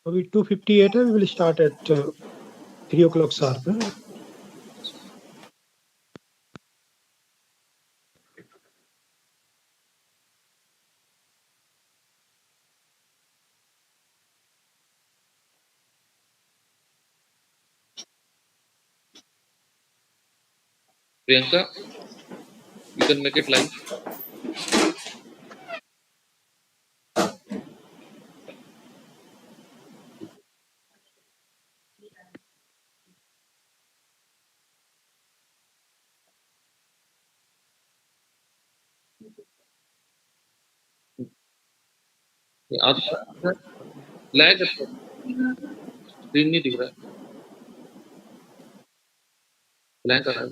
अभी 2:58 है. We will start at 3 o'clock sharp. Priyanka, you can make it live. आप lag screen नहीं दिख रहा है, ब्लैंक आ रहा है.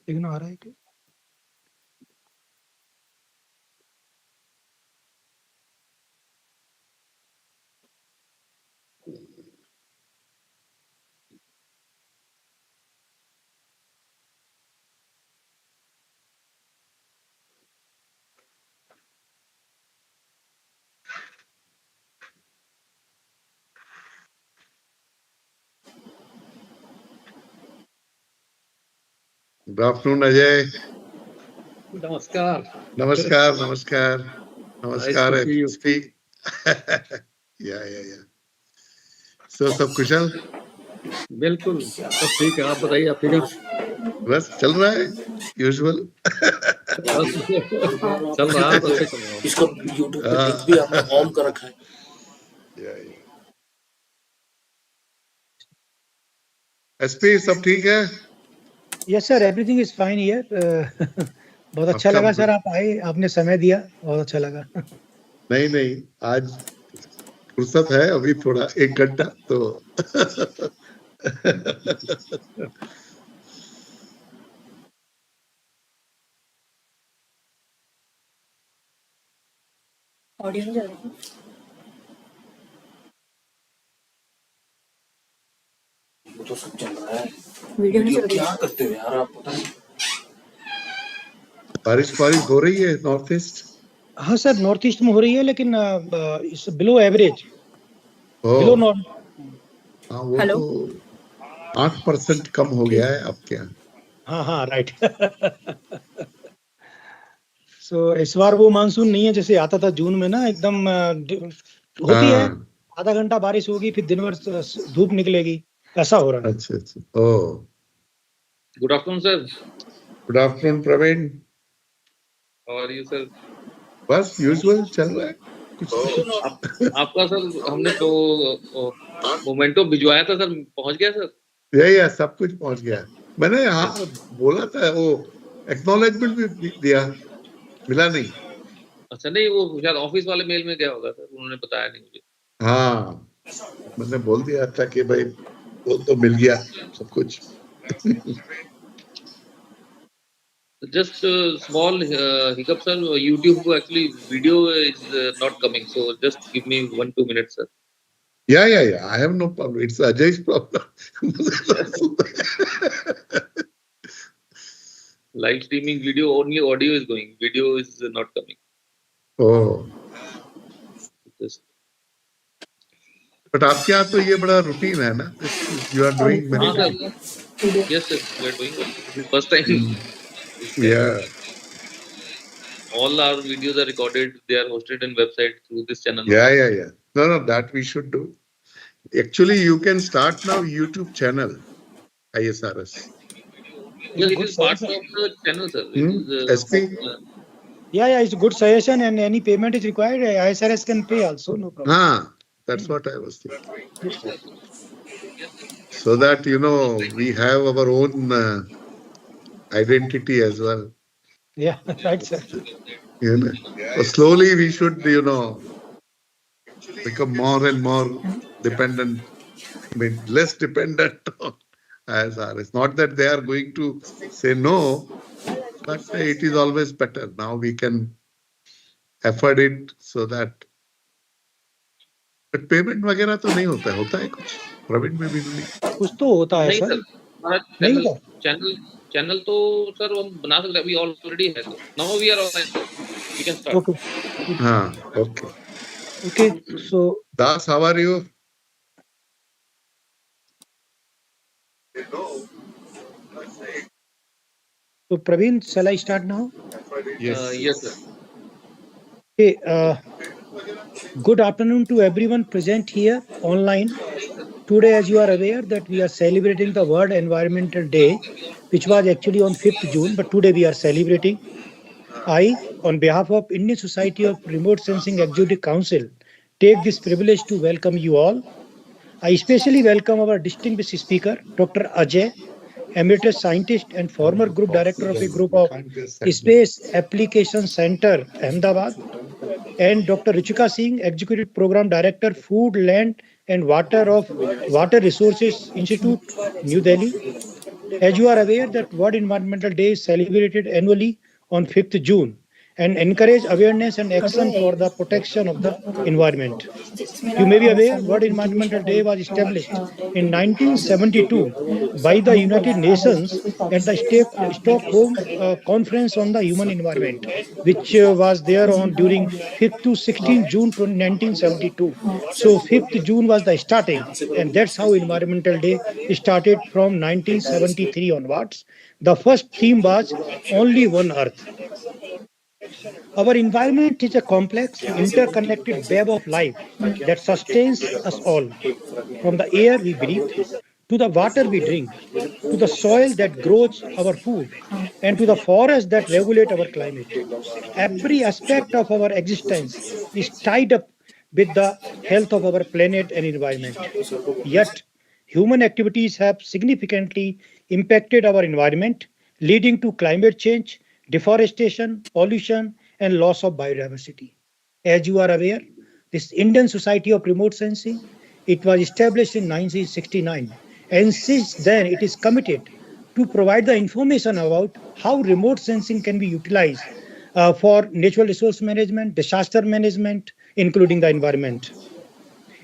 सिग्नल आ रहा है क्या? Good afternoon, Ajay. Namaskar. Namaskar, namaskar. Namaskar, Nice to see you. speak. Yeah. So, सब कुशल? बिल्कुल सब ठीक है. आप बताइए, आप ठीक हैं? बस चल रहा है, usual. बस चल रहा है, बस चल रहा है. इसको YouTube पे लिंक भी आपने ऑन कर रखा है. Yeah. SP सब ठीक है? Yes sir, everything is fine here. बहुत अच्छा लगा सर, आप आए, आपने समय दिया, बहुत अच्छा लगा. नहीं, आज फुर्सत है अभी थोड़ा 1 घंटा तो. ऑडियो नहीं जा रही. वो तो सब चल रहा है. वीडियो नहीं चल रही. क्या करते हो यार आप, पता नहीं. बारिश हो रही है नॉर्थ ईस्ट? हाँ सर, नॉर्थ ईस्ट में हो रही है, लेकिन इस बिलो एवरेज, बिलो नॉर्मल. हाँ, वो Hello? तो 8% कम हो गया है आपके यहाँ. हाँ राइट. सो इस बार वो मानसून नहीं है जैसे आता था जून में ना, एकदम होती है, आधा घंटा बारिश होगी, फिर दिन भर धूप निकलेगी, ऐसा हो रहा है. अच्छा. Oh, good afternoon sir. Good afternoon Praveen. How are you sir? बस यूजुअल चल रहा है. कुछ आपका सर हमने तो मोमेंटो भिजवाया था सर, पहुंच गया सर? यही सब कुछ पहुंच गया. मैंने यहाँ बोला था, वो एक्नॉलेजमेंट भी दिया, मिला नहीं. अच्छा, नहीं वो शायद ऑफिस वाले मेल में गया होगा सर, उन्होंने बताया नहीं मुझे. हाँ, मैंने बोल दिया था कि भाई वो तो मिल गया सब कुछ. Just small hiccup sir, YouTube actually video is not coming, so just give me 1-2 minutes sir. Yeah. I have no problem. It's Ajay's problem. Live streaming video, only audio is going, video is not coming. Oh. Just But आपके यहाँ तो ये बड़ा routine है ना? You are doing many things. yes sir, we are doing it. First time. Yeah. All our videos are recorded, they are hosted in website through this channel. Yeah. No, that we should do. Actually, you can start now YouTube channel, ISRS. Yes, it is part of the channel sir. It is, SP? Yeah, it's a good suggestion, and any payment is required, ISRS can pay also, no problem. That's what I was thinking. So that, we have our own identity as well. Yeah, right, sir. So slowly we should, become more and more dependent, less dependent on ISRS. Not that they are going to say no, but it is always better. Now we can afford it so that. But payment वगैरह तो नहीं होता है कुछ? प्रवीण में भी नहीं. कुछ तो होता है सर. नहीं सर, चैनल तो सर हम बना सकते हैं, अभी ऑलरेडी है, तो now we are online, sir we can start. Okay. Okay. Okay, so Das, how are you? Praveen, shall I start now? Yes, sir. Okay, good afternoon to everyone present here online. Today, as you are aware, that we are celebrating the World Environmental Day, which was actually on 5th June, but today we are celebrating. I, on behalf of Indian Society of Remote Sensing Executive Council, take this privilege to welcome you all. I especially welcome our distinguished speaker, Dr. Ajay, Emeritus Scientist and former Group Director of a group of Space Application Center, Ahmedabad, and Dr. Ruchika Singh, Executive Program Director, Food, Land and Water of Water Resources Institute, New Delhi. As you are aware that World Environmental Day is celebrated annually on 5th June and encourage awareness and action for the protection of the environment. You may be aware, World Environmental Day was established in 1972 by the United Nations at the Stockholm Conference on the Human Environment, which was there on during 5th to 16 June 1972. So 5th June was the starting, and that's how Environmental Day started from 1973 onwards. The first theme was Only One Earth. Our environment is a complex, interconnected web of life that sustains us all, from the air we breathe, to the water we drink, to the soil that grows our food, and to the forests that regulate our climate. Every aspect of our existence is tied up with the health of our planet and environment. Yet, human activities have significantly impacted our environment, leading to climate change, deforestation, pollution, and loss of biodiversity. As you are aware, this Indian Society of Remote Sensing, it was established in 1969, and since then it is committed to provide the information about how remote sensing can be utilized for natural resource management, disaster management, including the environment.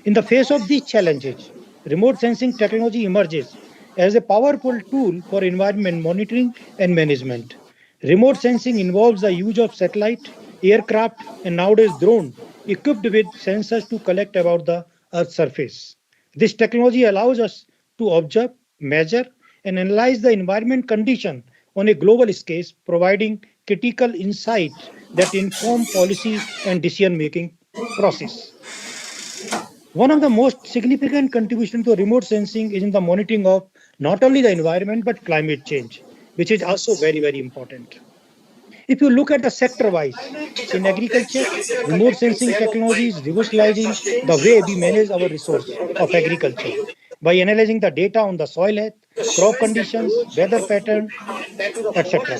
In the face of these challenges, remote sensing technology emerges as a powerful tool for environment monitoring and management. Remote sensing involves the use of satellite, aircraft, and nowadays drone equipped with sensors to collect about the Earth's surface. This technology allows us to observe, measure, and analyze the environment condition on a global scale, providing critical insights that inform policy and decision-making process. One of the most significant contributions to remote sensing is in the monitoring of not only the environment but climate change, which is also very, very important. If you look at the sector-wise, in agriculture, remote sensing technology is revolutionizing the way we manage our resource of agriculture by analyzing the data on the soil health, crop conditions, weather pattern, etc.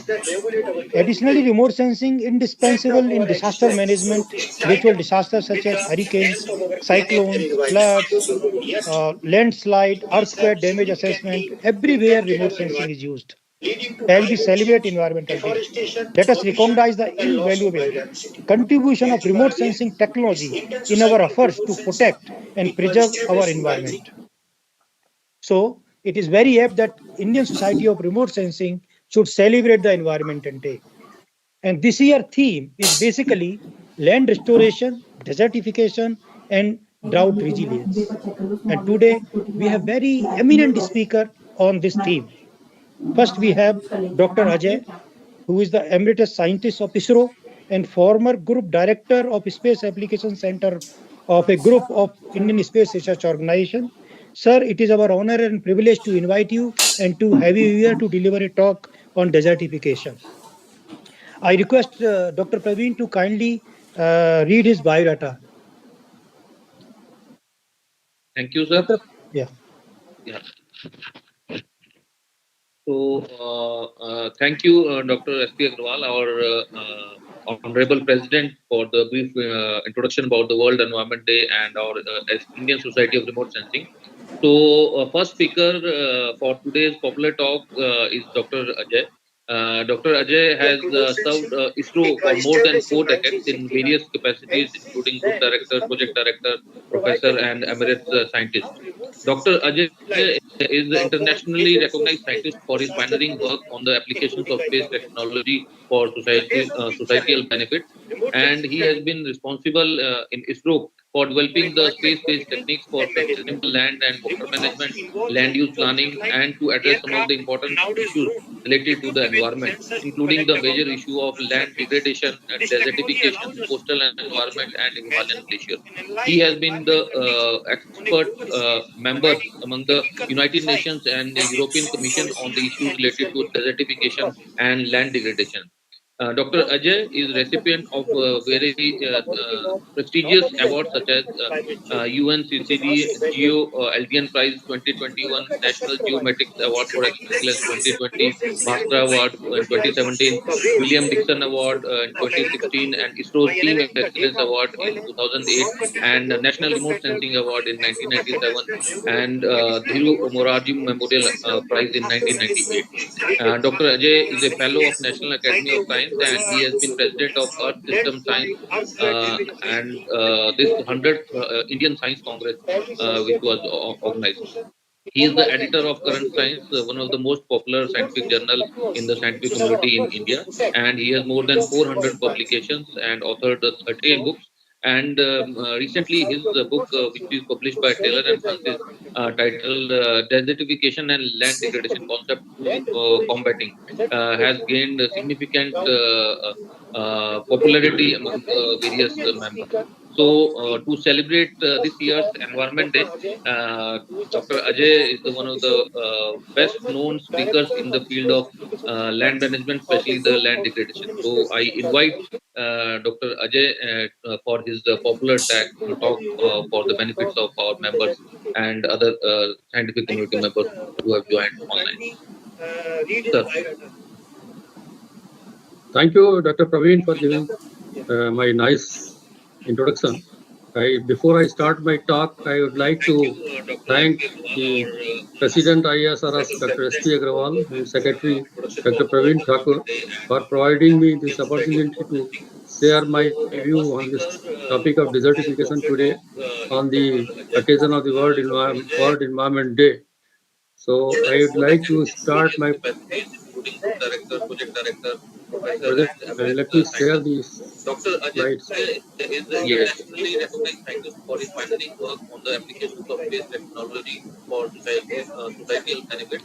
Additionally, remote sensing indispensable in disaster management, natural disasters such as hurricanes, cyclones, floods, landslide, earthquake damage assessment. Everywhere remote sensing is used. As we celebrate Environmental Day, let us recognize the invaluable contribution of remote sensing technology in our efforts to protect and preserve our environment. So, it is very apt that Indian Society of Remote Sensing should celebrate the Environmental Day. And this year theme is basically land restoration, desertification, and drought resilience. And today we have very eminent speaker on this theme. First, we have Dr. Ajay, who is the emeritus scientist of ISRO and former group director of Space Application Center of a group of Indian Space Research Organization. Sir, it is our honor and privilege to invite you and to have you here to deliver a talk on desertification. I request Dr. Praveen to kindly read his biodata. Thank you, sir. Yeah. Yeah. So, thank you, Dr. S.P. Agrawal, our Honorable President, for the brief introduction about the World Environment Day and our Indian Society of Remote Sensing. So, first speaker for today's popular talk is Dr. Ajay. Dr. Ajay has served ISRO for more than 4 decades in various capacities, including Group Director, Project Director, Professor, and Emeritus Scientist. Dr. Ajay is an internationally recognized scientist for his pioneering work on the applications of space technology for societal benefits, and he has been responsible in ISRO for developing the space-based techniques for sustainable land and water management, land use planning, and to address some of the important issues related to the environment, including the major issue of land degradation, desertification, coastal environment, and Himalayan glaciers. He has been the expert member among the United Nations and the European Commission on the issues related to desertification and land degradation. Dr. Ajay is recipient of very prestigious awards such as UNCCD Geo Aldrin Prize 2021, National Geomatics Award for Excellence 2020, Bhaskara Award in 2017, William Dixon Award in 2016, and ISRO's Team Excellence Award in 2008, and National Remote Sensing Award in 1997, and Dhiru Morarji Memorial Prize in 1998. Dr. Ajay is a fellow of National Academy of Science, and he has been president of Earth System Science and this 100th Indian Science Congress, which was organized. He is the editor of Current Science, one of the most popular scientific journal in the scientific community in India, and he has more than 400 publications and authored 38 books. And recently, his book, which is published by Taylor and Francis, titled "Desertification and Land Degradation Concept to Combating," has gained a significant popularity among various members. So, to celebrate this year's Environment Day, Dr. Ajay is one of the best known speakers in the field of land management, especially the land degradation. So, I invite Dr. Ajay for his popular talk for the benefits of our members and other scientific community members who have joined online. Sir. Thank you, Dr. Praveen, for giving my nice introduction. Before I start my talk, I would like to thank the President ISRS, Dr. S.P. Agrawal, and Secretary Dr. Praveen Thakur for providing me this opportunity to share my view on this topic of desertification today on the occasion of the World Environment Day. So I would like to start my let me share these slides. Yes. Recognized scientist for his pioneering work on the applications of space technology for societal benefit,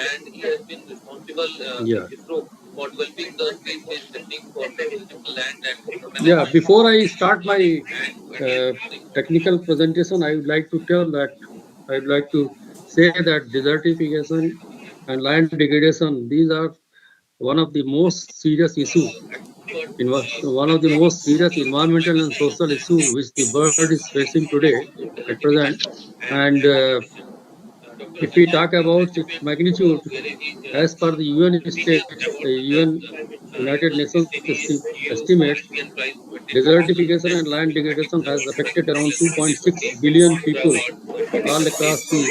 and he has been responsible for developing the space-based techniques for land and Before I start my technical presentation, I would like to say that desertification and land degradation, these are one of the most serious issues, one of the most serious environmental and social issues which the world is facing today at present. And if we talk about its magnitude, as per the UN United Nations estimates, desertification and land degradation has affected around 2.6 billion people all across the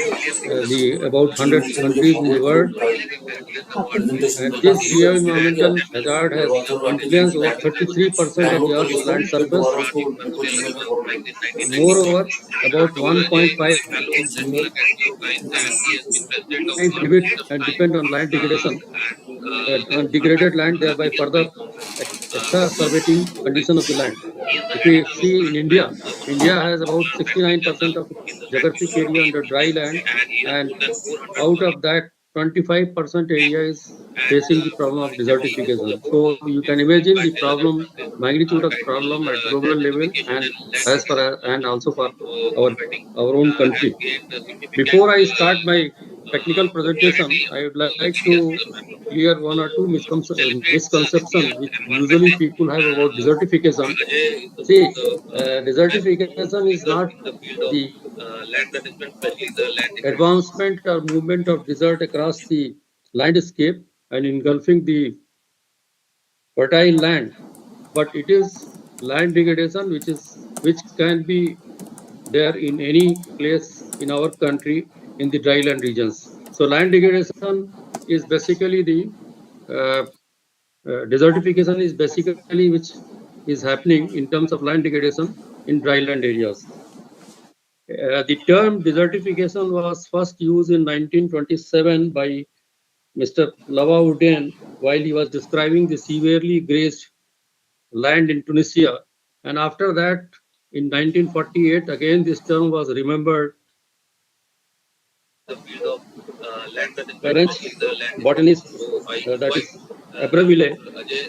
about 100 countries in the world. And this geoenvironmental hazard has influenced over 33% of the Earth's land surface. Moreover, about 1.5 inhibit and depend on land degradation, on degraded land, thereby further exacerbating condition of the land. If we see in India, India has about 69% of geographic area under dry land, and out of that, 25% area is facing the problem of desertification. So you can imagine the problem, magnitude of the problem at global level, and as far and also for our own country. Before I start my technical presentation, I would like to clear one or two misconceptions which usually people have about desertification. See, desertification is not the advancement or movement of desert across the landscape and engulfing the fertile land, but it is land degradation which can be there in any place in our country in the dryland regions. So land degradation is basically the desertification is basically which is happening in terms of land degradation in dryland areas. The term desertification was first used in 1927 by Mr. Lavaoudin while he was describing the severely grazed land in Tunisia. And after that, in 1948, again this term was remembered. French botanist, that is Abreville,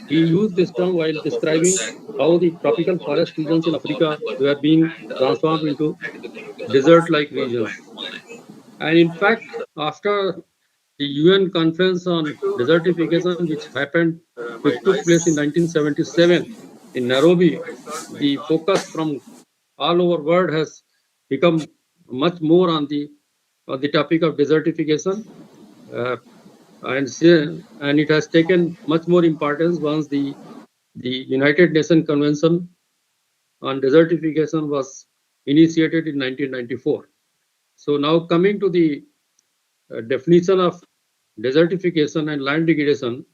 he used this term while describing how the tropical forest regions in Africa were being transformed into desert-like regions. And in fact, after the UN Conference on Desertification, which took place in 1977 in Nairobi, the focus from all over world has become much more on the topic of desertification, and it has taken much more importance once the United Nations Convention on Desertification was initiated in 1994. So now coming to the definition of desertification and land degradation,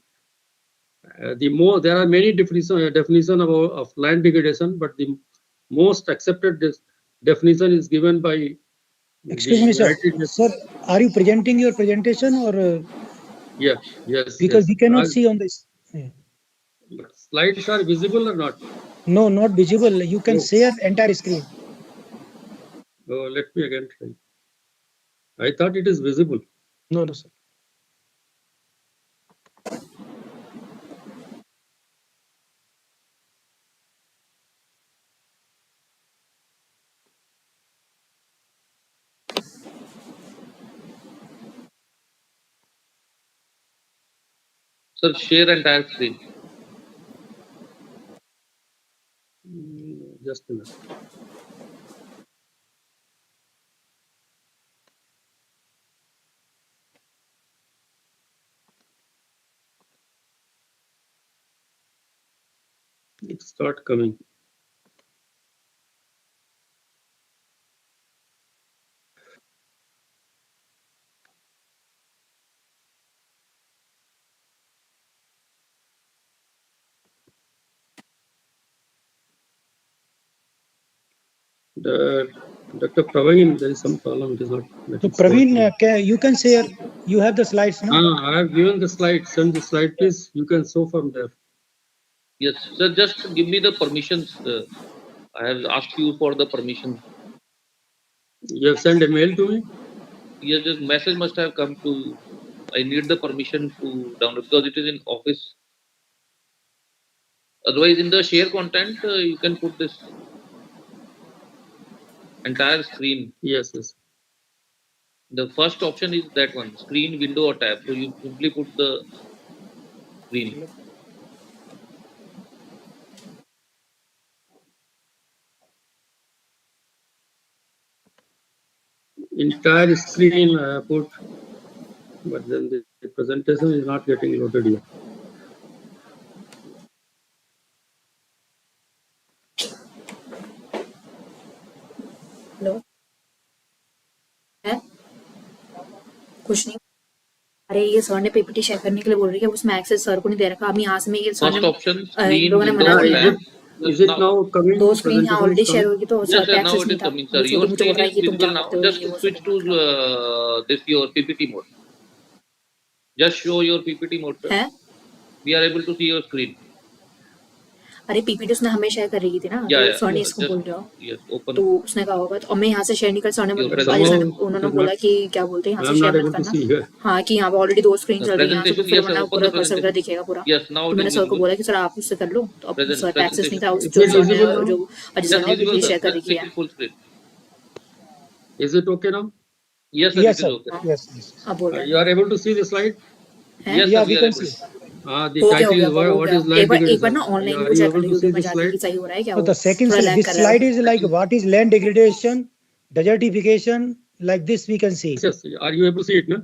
there are many definition of land degradation, but the most accepted definition is given by Excuse me, sir. Sir, are you presenting your presentation or? Yeah, yes. Because yes. we cannot see on this. But slides are visible or not? No, not visible. You can share entire screen. Oh, let me again try. I thought it is visible. No, no, sir. Sir, share entire screen. Just a minute. It start coming. Dr. Praveen, there is some problem. It is not. So Praveen, you can share. You have the slides now. I have given the slide. Send the slide, please. You can show from there. Yes, sir. Just give me the permissions. I have asked you for the permission. You have sent a mail to me? Yes, the message must have come to. I need the permission to download because it is in Office. Otherwise, in the share content, you can put this entire screen. Yes, yes. The first option is that one, screen, window, or tab. So you simply put the screen. Entire screen I have put, but then the presentation is not getting loaded yet. Hello है कुछ नहीं अरे ये sir ने PPT share करने के लिए बोल रही है उसमें एक्सेस सर को नहीं दे रखा अभी यहाँ से मैं ये सर First ने option, screen, लोगों ने window, मना or किया tab. Is it now coming? दो स्क्रीन यहाँ ऑलरेडी शेयर Presentation होगी तो Yes, सर sir. पे Now एक्सेस it नहीं is था coming, sir. इसलिए Your मुझे बोल screen रहा है is कि तुम क्या visible now. करते हो Just ये वो switch सब to this your PPT mode. Just show your PPT mode, sir. है We are able to see your screen. अरे पीपीटी उसने हमें शेयर कर रही थी ना Yeah, तो yeah. सर ने Yes, इसको just बोल रहा yes, open. तो उसने कहा होगा तो अब मैं यहाँ से शेयर नहीं कर सर ने Your आज presentation. उन्होंने बोला कि क्या बोलते हैं यहाँ I से am शेयर not मत able to करना see here. हाँ कि यहाँ पे ऑलरेडी दो स्क्रीन चल रही है यहाँ से तो Presentation. फिर Yes, sir. वरना Open पूरा the कर्सर वगैरह presentation. दिखेगा पूरा Yes, now तो it मैंने is सर को visible. बोला कि सर आप उससे कर लो तो अब सर पे एक्सेस नहीं था Presentation. जो Is it सर ने visible now? जो अजय Yes, सर ने visible, पीपीटी sir. शेयर कर Just रखी make है it full screen. Is it okay now? Yes, sir. Yes, It is sir. okay. Yes, yes. अब बोल रहा You are able to see the slide? है Yes, Yeah, sir. we We are can able. see. The हो title गया is हो what गया is land एक बार ना degradation? ऑनलाइन Are वो you चेक कर able low to see YouTube में the जाके slide? कि सही हो रहा है क्या So वो the second थोड़ा slide, लैग this कर रहा है slide is like what is land degradation, desertification, like this we can see. Yes. Are you able to see it? No?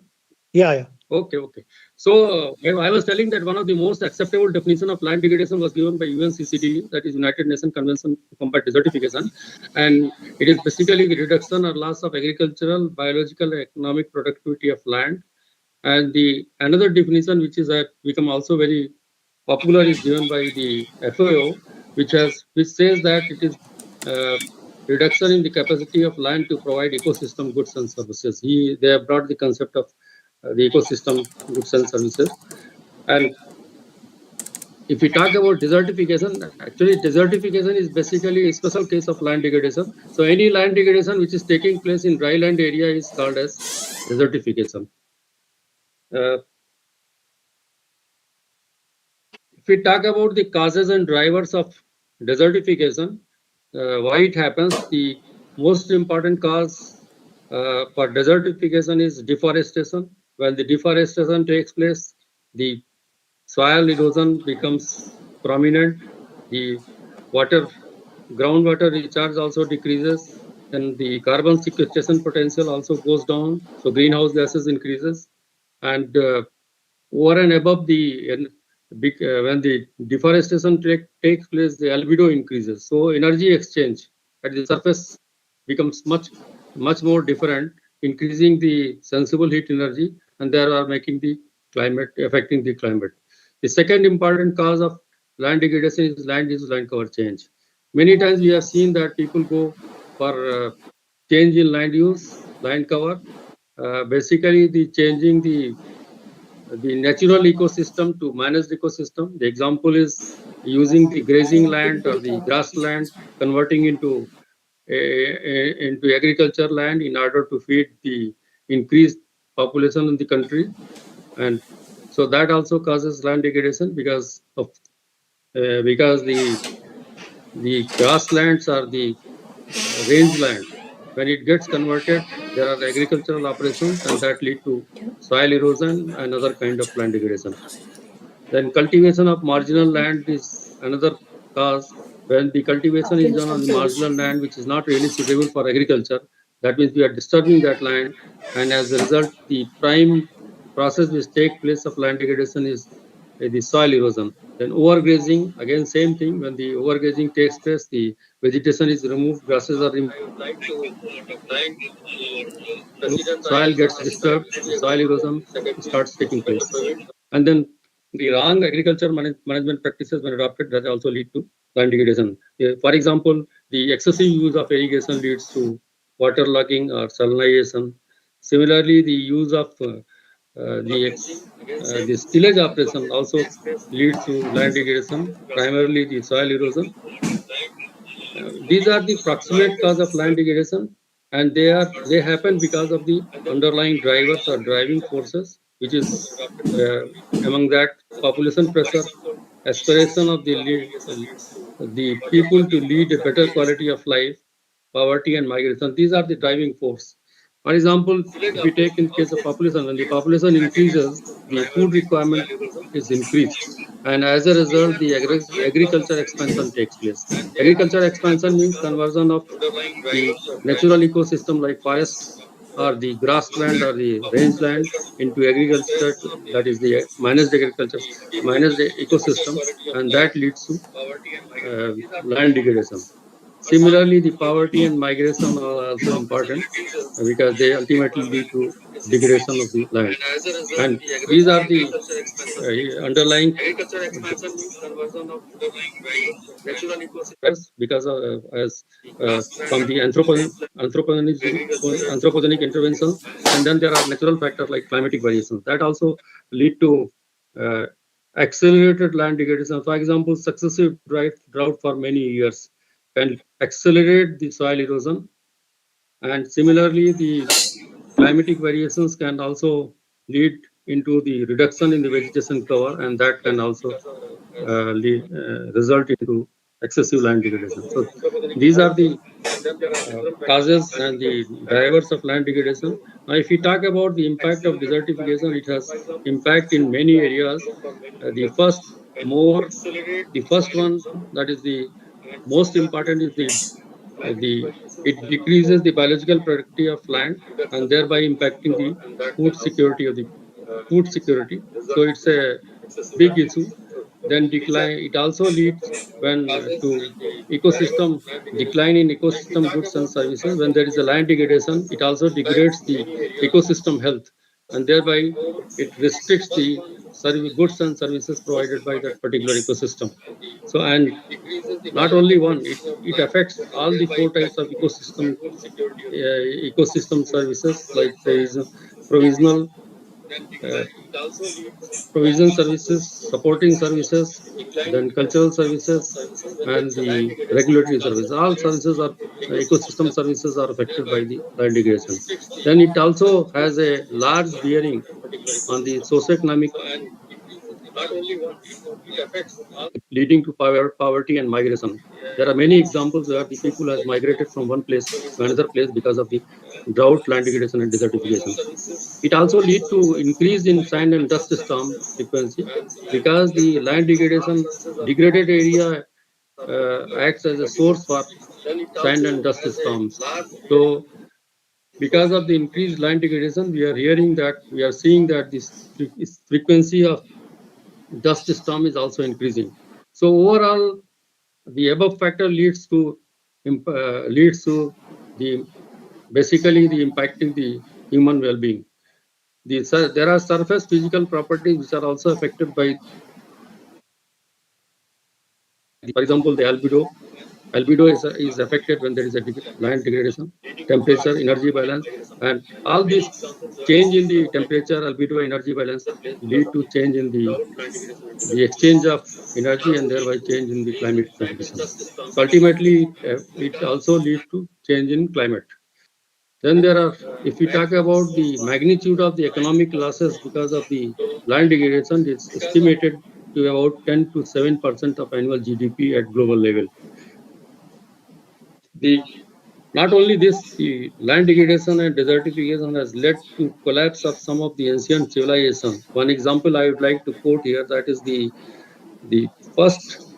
Yeah, yeah. Okay, okay. So I was telling that one of the most acceptable definition of land degradation was given by UNCCD, that is United Nations Convention to Combat Desertification, and it is basically the reduction or loss of agricultural, biological, and economic productivity of land. And the another definition, which is become also very popular, is given by the FAO, which says that it is reduction in the capacity of land to provide ecosystem goods and services. They have brought the concept of the ecosystem goods and services. And if we talk about desertification, actually desertification is basically a special case of land degradation. So any land degradation which is taking place in dry land area is called as desertification. If we talk about the causes and drivers of desertification, why it happens, the most important cause for desertification is deforestation. When the deforestation takes place, the soil erosion becomes prominent, the groundwater recharge also decreases, and the carbon sequestration potential also goes down, so greenhouse gases increases, and over and above when the deforestation takes place, the albedo increases. So energy exchange at the surface becomes much more different, increasing the sensible heat energy, and they are making the climate, affecting the climate. The second important cause of land degradation is land cover change. Many times we have seen that people go for change in land use, land cover. Basically, the changing the natural ecosystem to managed ecosystem. The example is using the grazing land or the grassland, converting into agriculture land in order to feed the increased population in the country, and so that also causes land degradation because the grasslands or the rangeland, when it gets converted, there are agricultural operations and that lead to soil erosion and other kind of land degradation. Then cultivation of marginal land is another cause. When the cultivation is done on the marginal land, which is not really suitable for agriculture, that means we are disturbing that land, and as a result, the prime process which takes place of land degradation is the soil erosion. Then overgrazing, again same thing. When the overgrazing takes place, the vegetation is removed, grasses are removed, soil gets disturbed, soil erosion starts taking place, and then the wrong agriculture management practices when adopted that also lead to land degradation. For example, the excessive use of irrigation leads to waterlogging or salinization. Similarly, the use of the tillage operation also leads to land degradation, primarily the soil erosion. These are the proximate cause of land degradation, and they happen because of the underlying drivers or driving forces, which is among that population pressure, aspiration of the people to lead a better quality of life, poverty and migration. These are the driving force. For example, if we take in case of population, when the population increases, the food requirement is increased, and as a result, the agriculture expansion takes place. Agriculture expansion means conversion of the natural ecosystem like forest or the grassland or the rangeland into agriculture, that is the managed agriculture, managed ecosystem, and that leads to land degradation. Similarly, the poverty and migration are also important because they ultimately lead to degradation of the land. And these are the underlying because from the anthropogenic intervention, and then there are natural factors like climatic variations that also lead to accelerated land degradation. For example, successive drought for many years can accelerate the soil erosion, and similarly the climatic variations can also lead into the reduction in the vegetation cover, and that can also result into excessive land degradation. So these are the causes and the drivers of land degradation. Now, if we talk about the impact of desertification, it has impact in many areas. The first one that is the most important is it decreases the biological productivity of land and thereby impacting the food security. So it's a big issue. Then decline. It also leads to ecosystem decline in ecosystem goods and services. When there is a land degradation, it also degrades the ecosystem health. and thereby it restricts the goods and services provided by that particular ecosystem. So, and not only one, it affects all the four types of ecosystem services like provisional, provision services, supporting services, then cultural services, and the regulatory services. All services are ecosystem services are affected by the land degradation. Then it also has a large bearing on the socioeconomic, leading to poverty and migration. There are many examples where the people has migrated from one place to another place because of the drought, land degradation, and desertification. It also leads to increase in sand and dust storm frequency because the land degradation, degraded area acts as a source for sand and dust storms. So because of the increased land degradation, we are seeing that this frequency of dust storm is also increasing. So overall, the above factor leads to the basically the impacting the human well-being. There are surface physical properties which are also affected by, for example, the albedo. Albedo is affected when there is a land degradation, temperature, energy balance, and all this change in the temperature, albedo, energy balance lead to change in the exchange of energy and thereby change in the climate condition. So ultimately, it also leads to change in climate. Then there are, if we talk about the magnitude of the economic losses because of the land degradation, it's estimated to about 10 to 7% of annual GDP at global level. Not only this, the land degradation and desertification has led to collapse of some of the ancient civilization. One example I would like to quote here, that is the first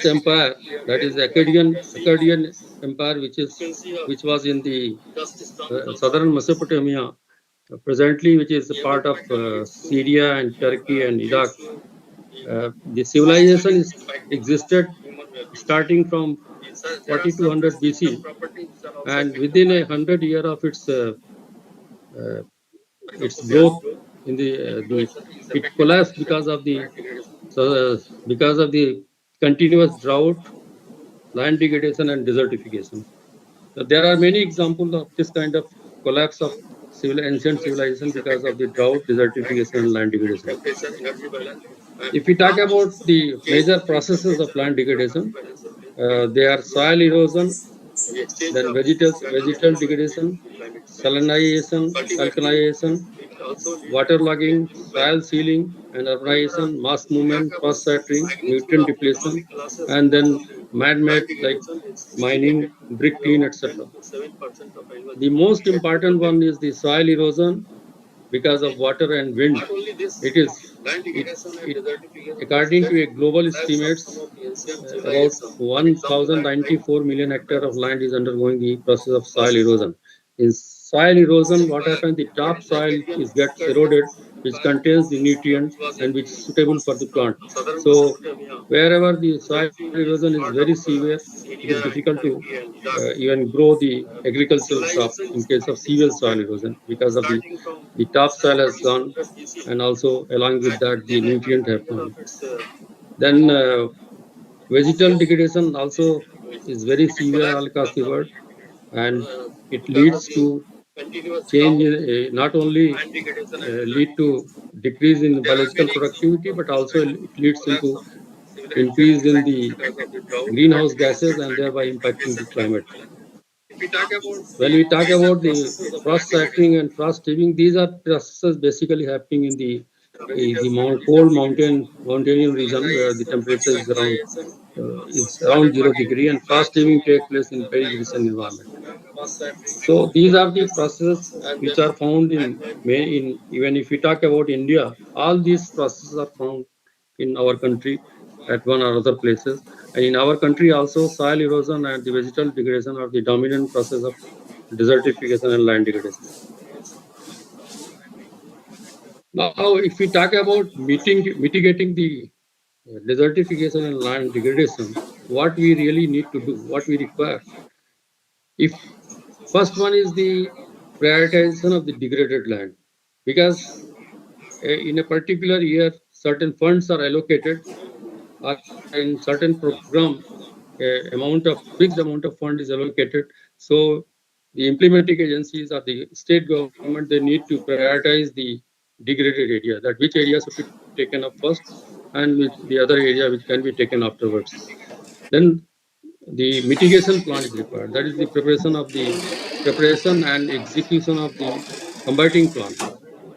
empire, that is the Akkadian Empire, which was in the southern Mesopotamia, presently, which is a part of Syria and Turkey and Iraq. The civilization existed starting from 4200 BC, and within 100 years of its growth, in it collapsed because of the continuous drought, land degradation, and desertification. So there are many examples of this kind of collapse of ancient civilization because of the drought, desertification, and land degradation. If we talk about the major processes of land degradation, they are soil erosion, then vegetal degradation, salinization, alkalization, waterlogging, soil sealing, and urbanization, mass movement, cross shattering, nutrient depletion, and then man-made like mining, brick kiln, etc. The most important one is the soil erosion because of water and wind. According to a global estimates, about 1,094 million hectares of land is undergoing the process of soil erosion. In soil erosion, what happens? The top soil gets eroded, which contains the nutrients and which is suitable for the plant. So wherever the soil erosion is very severe, it is difficult to even grow the agricultural crops in case of severe soil erosion because of the top soil has gone, and also along with that the nutrient have gone. Then vegetal degradation also is very severe all across the world, and it leads to change, not only lead to decrease in biological productivity, but also it leads into increase in the greenhouse gases and thereby impacting the climate. When we talk about the frost shattering and frost heaving, these are processes basically happening in the cold mountain region where the temperature is around 0 degree, and frost heaving take place in very recent environment. So these are the processes which are found even if we talk about India, all these processes are found in our country at one or other places. And in our country also, soil erosion and the vegetal degradation are the dominant process of desertification and land degradation. Now, if we talk about mitigating the desertification and land degradation, what we really need to do, what we require. If first one is the prioritization of the degraded land, because in a particular year, certain funds are allocated, or in certain program, fixed amount of fund is allocated. So the implementing agencies or the state government, they need to prioritize the degraded area, that which areas should be taken up first and which the other area which can be taken afterwards. Then the mitigation plan is required. That is the preparation and execution of the combating plan,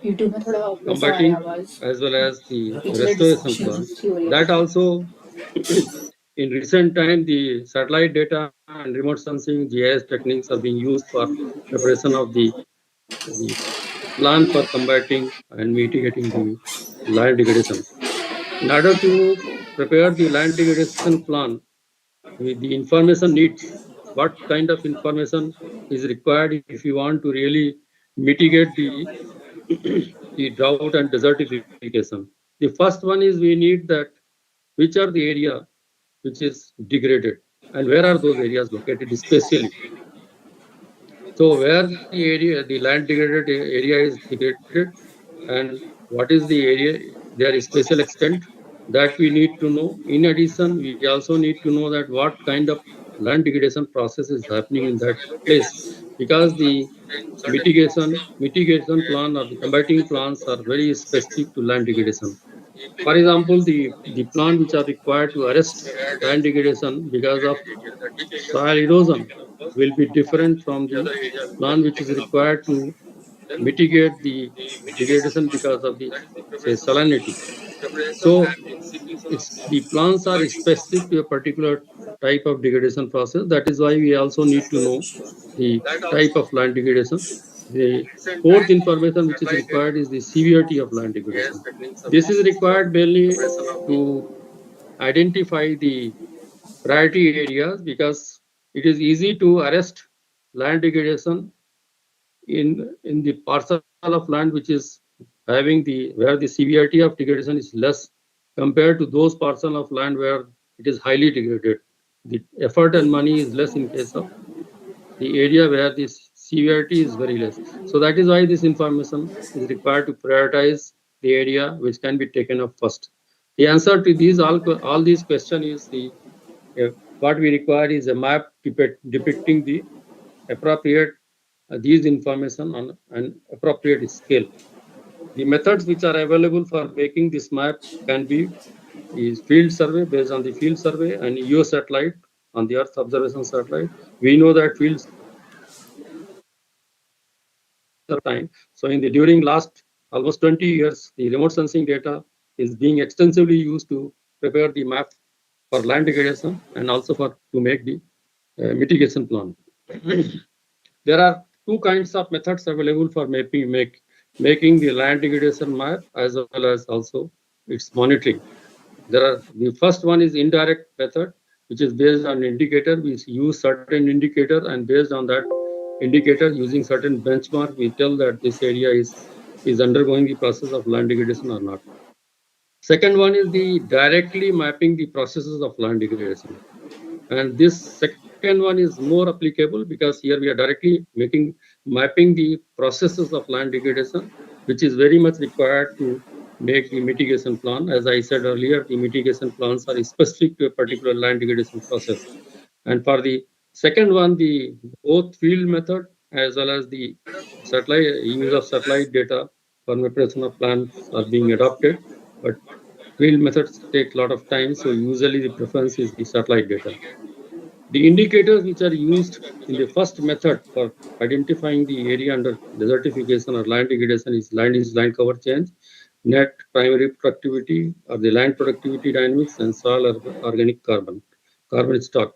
YouTube में थोड़ा वैसा आ रहा है combating आवाज as well as the पिछले restoration discussion plan. की हो रही है That also, in recent time, the satellite data and remote sensing GIS techniques are being used for preparation of the plan for combating and mitigating the land degradation. In order to prepare the land degradation plan, with the information needs, what kind of information is required if you want to really mitigate the the drought and desertification. The first one is we need that which are the area which is degraded and where are those areas located especially. So where the area, the land degraded area is degraded, and what is the area, their special extent, that we need to know. In addition, we also need to know that what kind of land degradation process is happening in that place, because the mitigation plan or the combating plans are very specific to land degradation. For example, the plan which are required to arrest land degradation because of soil erosion will be different from the plan which is required to mitigate the degradation because of the, say, salinity. So the plans are specific to a particular type of degradation process. That is why we also need to know the type of land degradation. The fourth information which is required is the severity of land degradation. This is required mainly to identify the priority areas, because it is easy to arrest land degradation in the parcel of land which is having where the severity of degradation is less compared to those parcel of land where it is highly degraded. The effort and money is less in case of the area where this severity is very less. So that is why this information is required to prioritize the area which can be taken up first. The answer to these all these questions is what we require is a map depicting the appropriate these information on an appropriate scale. The methods which are available for making this map can be is field survey based on the field survey and EO satellite on the Earth observation satellite. We know that fields time. So during last almost 20 years, the remote sensing data is being extensively used to prepare the map for land degradation and also to make the mitigation plan. There are two kinds of methods available for making the land degradation map as well as also its monitoring. The first one is indirect method, which is based on indicator. We use certain indicator, and based on that indicator, using certain benchmark, we tell that this area is undergoing the process of land degradation or not. Second one is the directly mapping the processes of land degradation. And this second one is more applicable because here we are directly mapping the processes of land degradation, which is very much required to make the mitigation plan. As I said earlier, the mitigation plans are specific to a particular land degradation process. And for the second one, the both field method as well as the use of satellite data for preparation of plans are being adopted. But field methods take a lot of time, so usually the preference is the satellite data. The indicators which are used in the first method for identifying the area under desertification or land degradation is land cover change, net primary productivity or the land productivity dynamics, and soil organic carbon stock,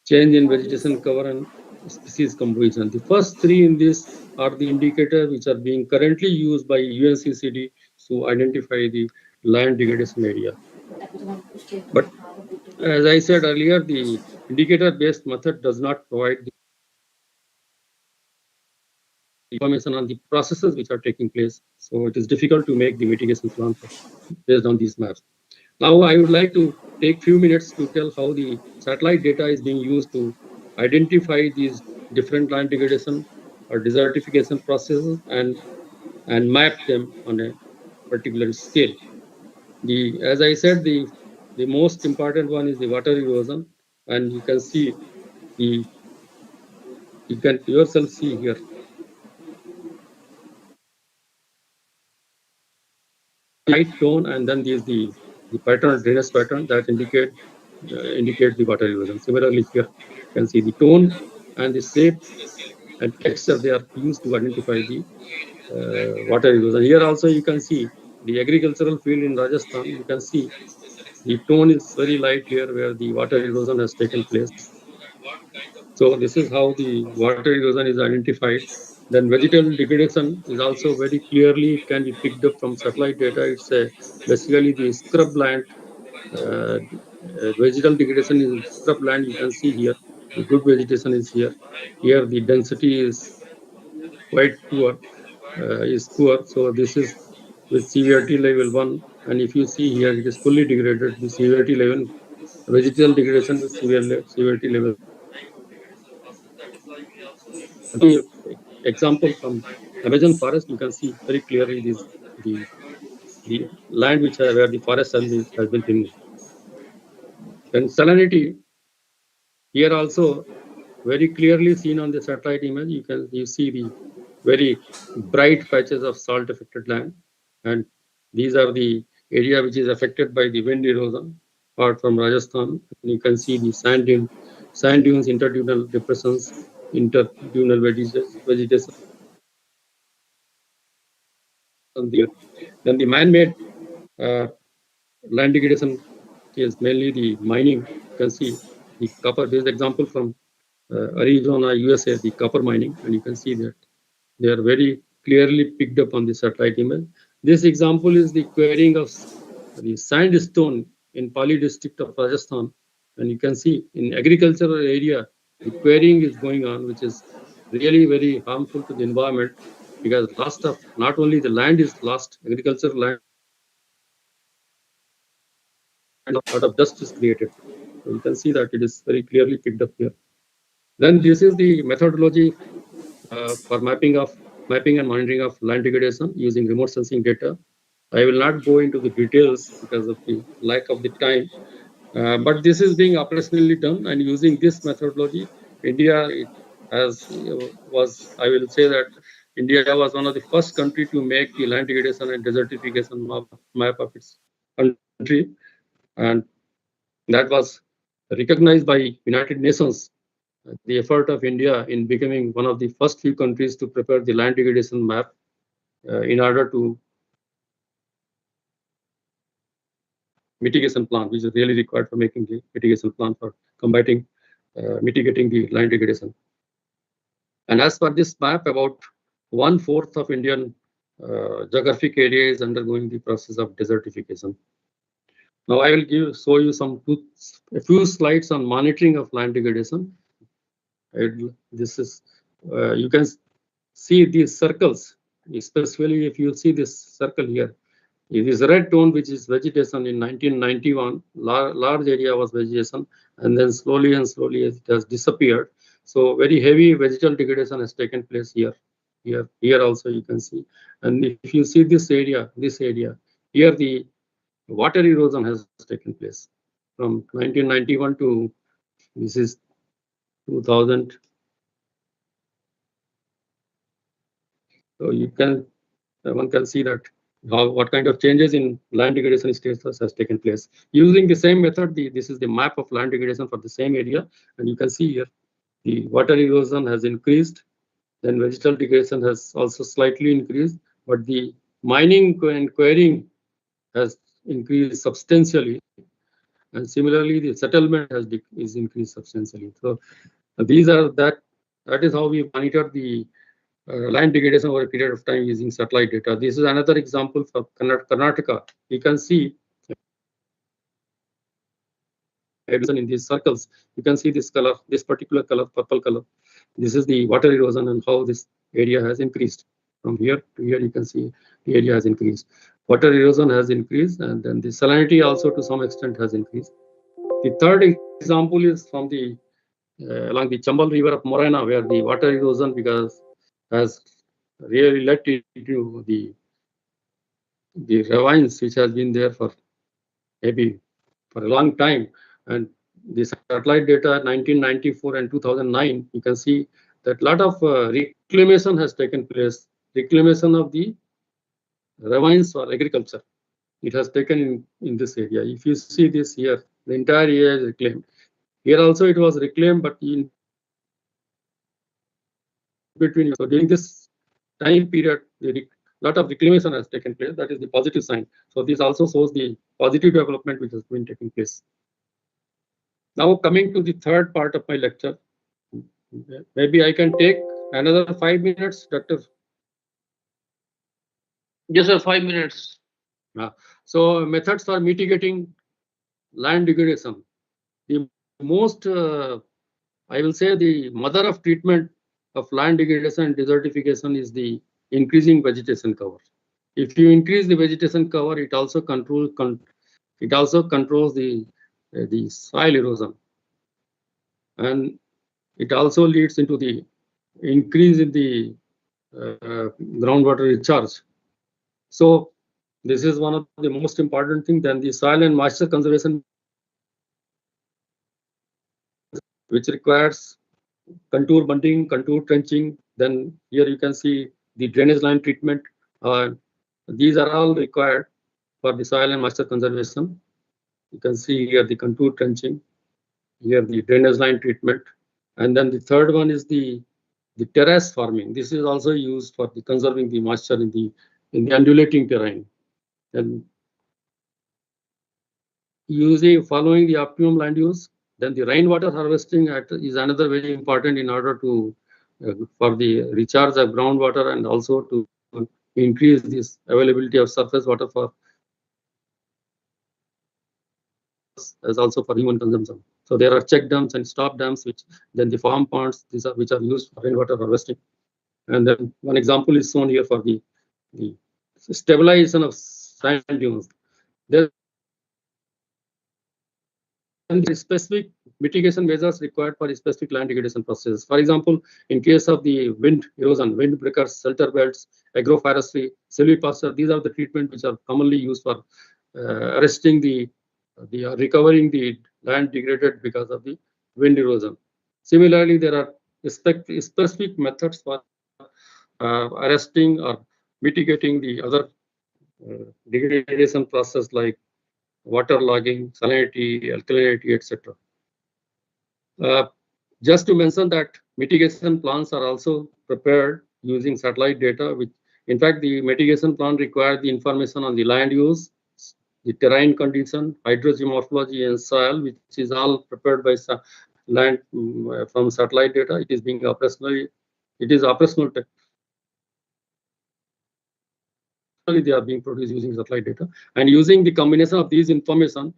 change in vegetation cover and species composition. The first three in this are the indicators which are being currently used by UNCCD to identify the land degradation area. But as I said earlier, the indicator-based method does not provide the information on the processes which are taking place. So it is difficult to make the mitigation plan based on these maps. Now I would like to take few minutes to tell how the satellite data is being used to identify these different land degradation or desertification processes and map them on a particular scale. As I said, the most important one is the water erosion, and you can see you can yourself see here. Light tone, and then there's the pattern, drainage pattern that indicate the water erosion. Similarly, here you can see the tone and the shape and texture they are used to identify the water erosion. Here also you can see the agricultural field in Rajasthan. You can see the tone is very light here where the water erosion has taken place. So this is how the water erosion is identified. Then vegetal degradation is also very clearly, it can be picked up from satellite data. It's basically the scrub land. Vegetal degradation is scrub land. You can see here the good vegetation is here. Here the density is quite poor, So this is with severity level 1. And if you see here, it is fully degraded. The severity level, vegetal degradation with severity level. Example from Amazon forest, you can see very clearly this the land where the forest has been removed. Then salinity here also very clearly seen on the satellite image. You see the very bright patches of salt affected land, and these are the area which is affected by the wind erosion. Apart from Rajasthan, you can see the sand dunes, interdunal depressions, interdunal vegetation. Then the man-made land degradation is mainly the mining. You can see the copper. This is example from Arizona, USA, the copper mining, and you can see that they are very clearly picked up on the satellite image. This example is the quarrying of the sandstone in Pali district of Rajasthan, and you can see in agricultural area the quarrying is going on, which is really very harmful to the environment, because loss of not only the land is lost, agricultural land, and a lot of dust is created. So you can see that it is very clearly picked up here. Then this is the methodology for mapping and monitoring of land degradation using remote sensing data. I will not go into the details because of the lack of the time, but this is being operationally done, and using this methodology, India I will say that India was one of the first country to make the land degradation and desertification map of its country, and that was recognized by United Nations. The effort of India in becoming one of the first few countries to prepare the land degradation map in order to mitigation plan, which is really required for making the mitigation plan for combating, mitigating the land degradation. And as per this map, about 1/4 of Indian geographic area is undergoing the process of desertification. Now I will show you a few slides on monitoring of land degradation. This is you can see these circles, especially if you see this circle here. It is red tone, which is vegetation in 1991. Large area was vegetation, and then slowly it has disappeared. So very heavy vegetal degradation has taken place here. Here also you can see. And if you see this area, here the water erosion has taken place from 1991 to this is 2000. So one can see that what kind of changes in land degradation status has taken place. Using the same method, this is the map of land degradation for the same area, and you can see here the water erosion has increased, then vegetal degradation has also slightly increased, but the mining and quarrying has increased substantially, and similarly the settlement is increased substantially. So these are that is how we monitor the land degradation over a period of time using satellite data. This is another example for Karnataka. You can see in these circles, you can see this color, this particular color, purple color. This is the water erosion and how this area has increased. From here to here, you can see the area has increased. Water erosion has increased, and then the salinity also to some extent has increased. The third example is from the along the Chambal River of Morena, where the water erosion, because has really led into the ravines which has been there for maybe for a long time. And the satellite data 1994 and 2009, you can see that a lot of reclamation has taken place, reclamation of the ravines for agriculture. It has taken in this area. If you see this here, the entire area is reclaimed. Here also it was reclaimed, but in between. So during this time period, a lot of reclamation has taken place. That is the positive sign. So this also shows the positive development which has been taking place. Now coming to the third part of my lecture, maybe I can take another 5 minutes, Dr. Yes, sir. 5 minutes. So methods for mitigating land degradation. The most, I will say, the mother of treatment of land degradation and desertification is the increasing vegetation cover. If you increase the vegetation cover, it also controls the soil erosion, and it also leads into the increase in the groundwater recharge. So this is one of the most important things. Then the soil and moisture conservation, which requires contour bunding, contour trenching. Then here you can see the drainage line treatment. These are all required for the soil and moisture conservation. You can see here the contour trenching, here the drainage line treatment. And then the third one is the terrace farming. This is also used for the conserving the moisture in the undulating terrain. And following the optimum land use, then the rainwater harvesting is another very important in order to for the recharge of groundwater and also to increase this availability of surface water for as also for human consumption. So there are check dams and stop dams, which then the farm ponds, which are used for rainwater harvesting. And then one example is shown here for the stabilization of sand dunes. There are specific mitigation measures required for specific land degradation processes. For example, in case of the wind erosion, windbreakers, shelter belts, agroforestry, silviculture, these are the treatments which are commonly used for arresting recovering the land degraded because of the wind erosion. Similarly, there are specific methods for arresting or mitigating the other degradation process like waterlogging, salinity, alkalinity, etc. Just to mention that mitigation plans are also prepared using satellite data, which in fact the mitigation plan requires the information on the land use, the terrain condition, hydrogeomorphology and soil, which is all prepared by land from satellite data. It is being operational. It is operational. They are being produced using satellite data, and using the combination of these information,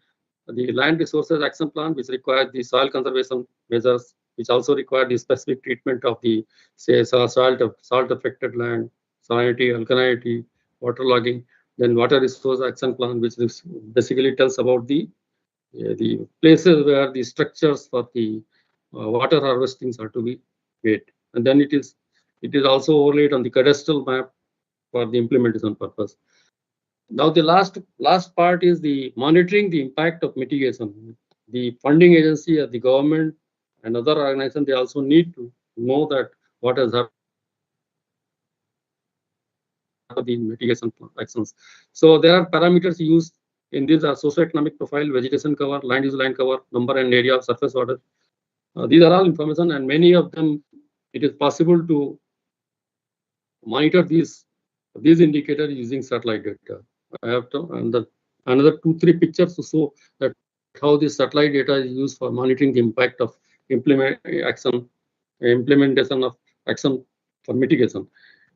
the land resources action plan, which requires the soil conservation measures, which also require the specific treatment of the salt affected land, salinity, alkalinity, waterlogging. Then water resource action plan, which basically tells about the places where the structures for the water harvestings are to be made. And then it is also overlaid on the cadastral map for the implementation purpose. Now the last part is the monitoring the impact of mitigation. The funding agency or the government and other organizations, they also need to know that what has happened the mitigation actions. So there are parameters used in these are socioeconomic profile, vegetation cover, land use land cover, number and area of surface water. These are all information, and many of them it is possible to monitor these indicators using satellite data. I have to another 2-3 pictures to show that how this satellite data is used for monitoring the impact of implementation of action for mitigation.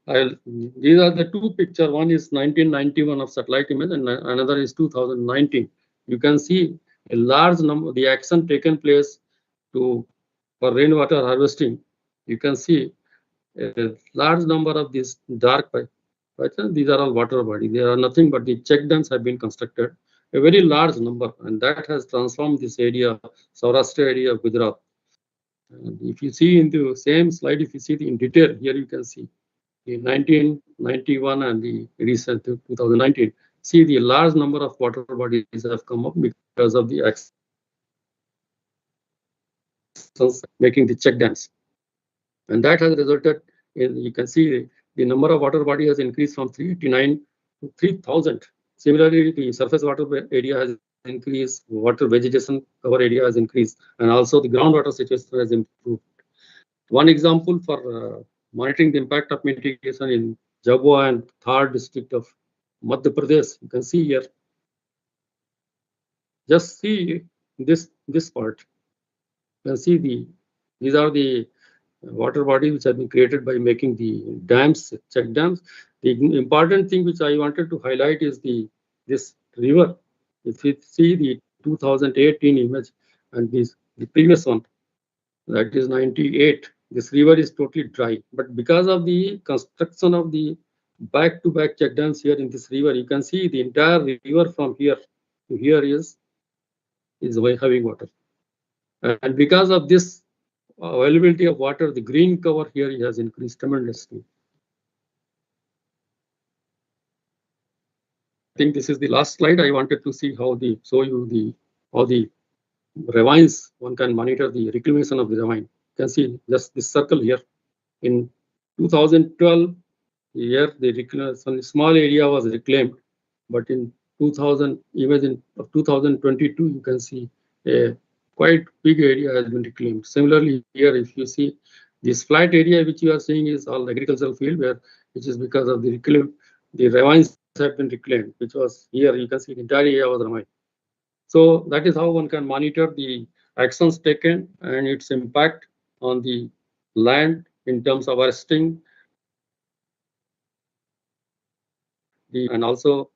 These are the two pictures. One is 1991 of satellite image, and another is 2019. You can see a large number the action taken place for rainwater harvesting. You can see a large number of these dark pipes. Right? These are all water bodies. They are nothing but the check dams have been constructed, a very large number, and that has transformed this area, Saurashtra area of Gujarat. And if you see in the same slide, if you see in detail, here you can see the 1991 and the recent 2019, see the large number of water bodies have come up because of the actions making the check dams. And that has resulted in, you can see the number of water body has increased from 389 to 3,000. Similarly, the surface water area has increased, water vegetation cover area has increased, and also the groundwater situation has improved. One example for monitoring the impact of mitigation in Jhabua and Thar district of Madhya Pradesh, you can see here. Just see this part. You can see these are the water bodies which have been created by making the dams, check dams. The important thing which I wanted to highlight is this river. If you see the 2018 image and the previous one, that is 98, this river is totally dry. But because of the construction of the back-to-back check dams here in this river, you can see the entire river from here to here is having water. And because of this availability of water, the green cover here has increased tremendously. I think this is the last slide. I wanted to see how show you how the ravines, one can monitor the reclamation of the ravine. You can see just this circle here. In 2012, here the small area was reclaimed, but in 2022, you can see a quite big area has been reclaimed. Similarly, here, if you see this flat area which you are seeing is all agricultural field, which is because of the ravines have been reclaimed, which was here. You can see the entire area was ravine. So that is how one can monitor the actions taken and its impact on the land in terms of arresting and also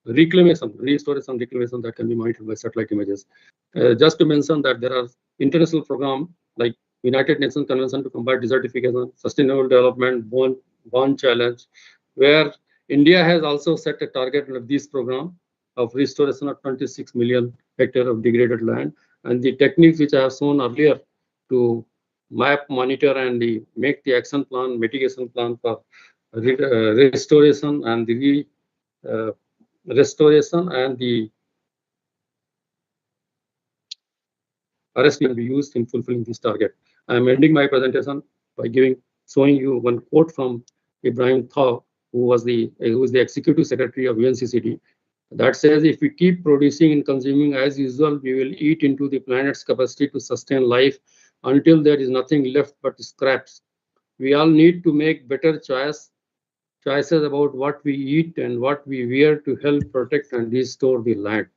reclamation, restoration, reclamation that can be monitored by satellite images. Just to mention that there are international programs like United Nations Convention to Combat Desertification, Sustainable Development, Bond Challenge, where India has also set a target of this program of restoration of 26 million hectares of degraded land. And the techniques which I have shown earlier to map, monitor, and make the action plan, mitigation plan for restoration and the restoration and the arrest can be used in fulfilling this target. I am ending my presentation by showing you one quote from Ibrahim Thaw, who is the executive secretary of UNCCD, that says, if we keep producing and consuming as usual, we will eat into the planet's capacity to sustain life until there is nothing left but scraps. We all need to make better choices about what we eat and what we wear to help protect and restore the land.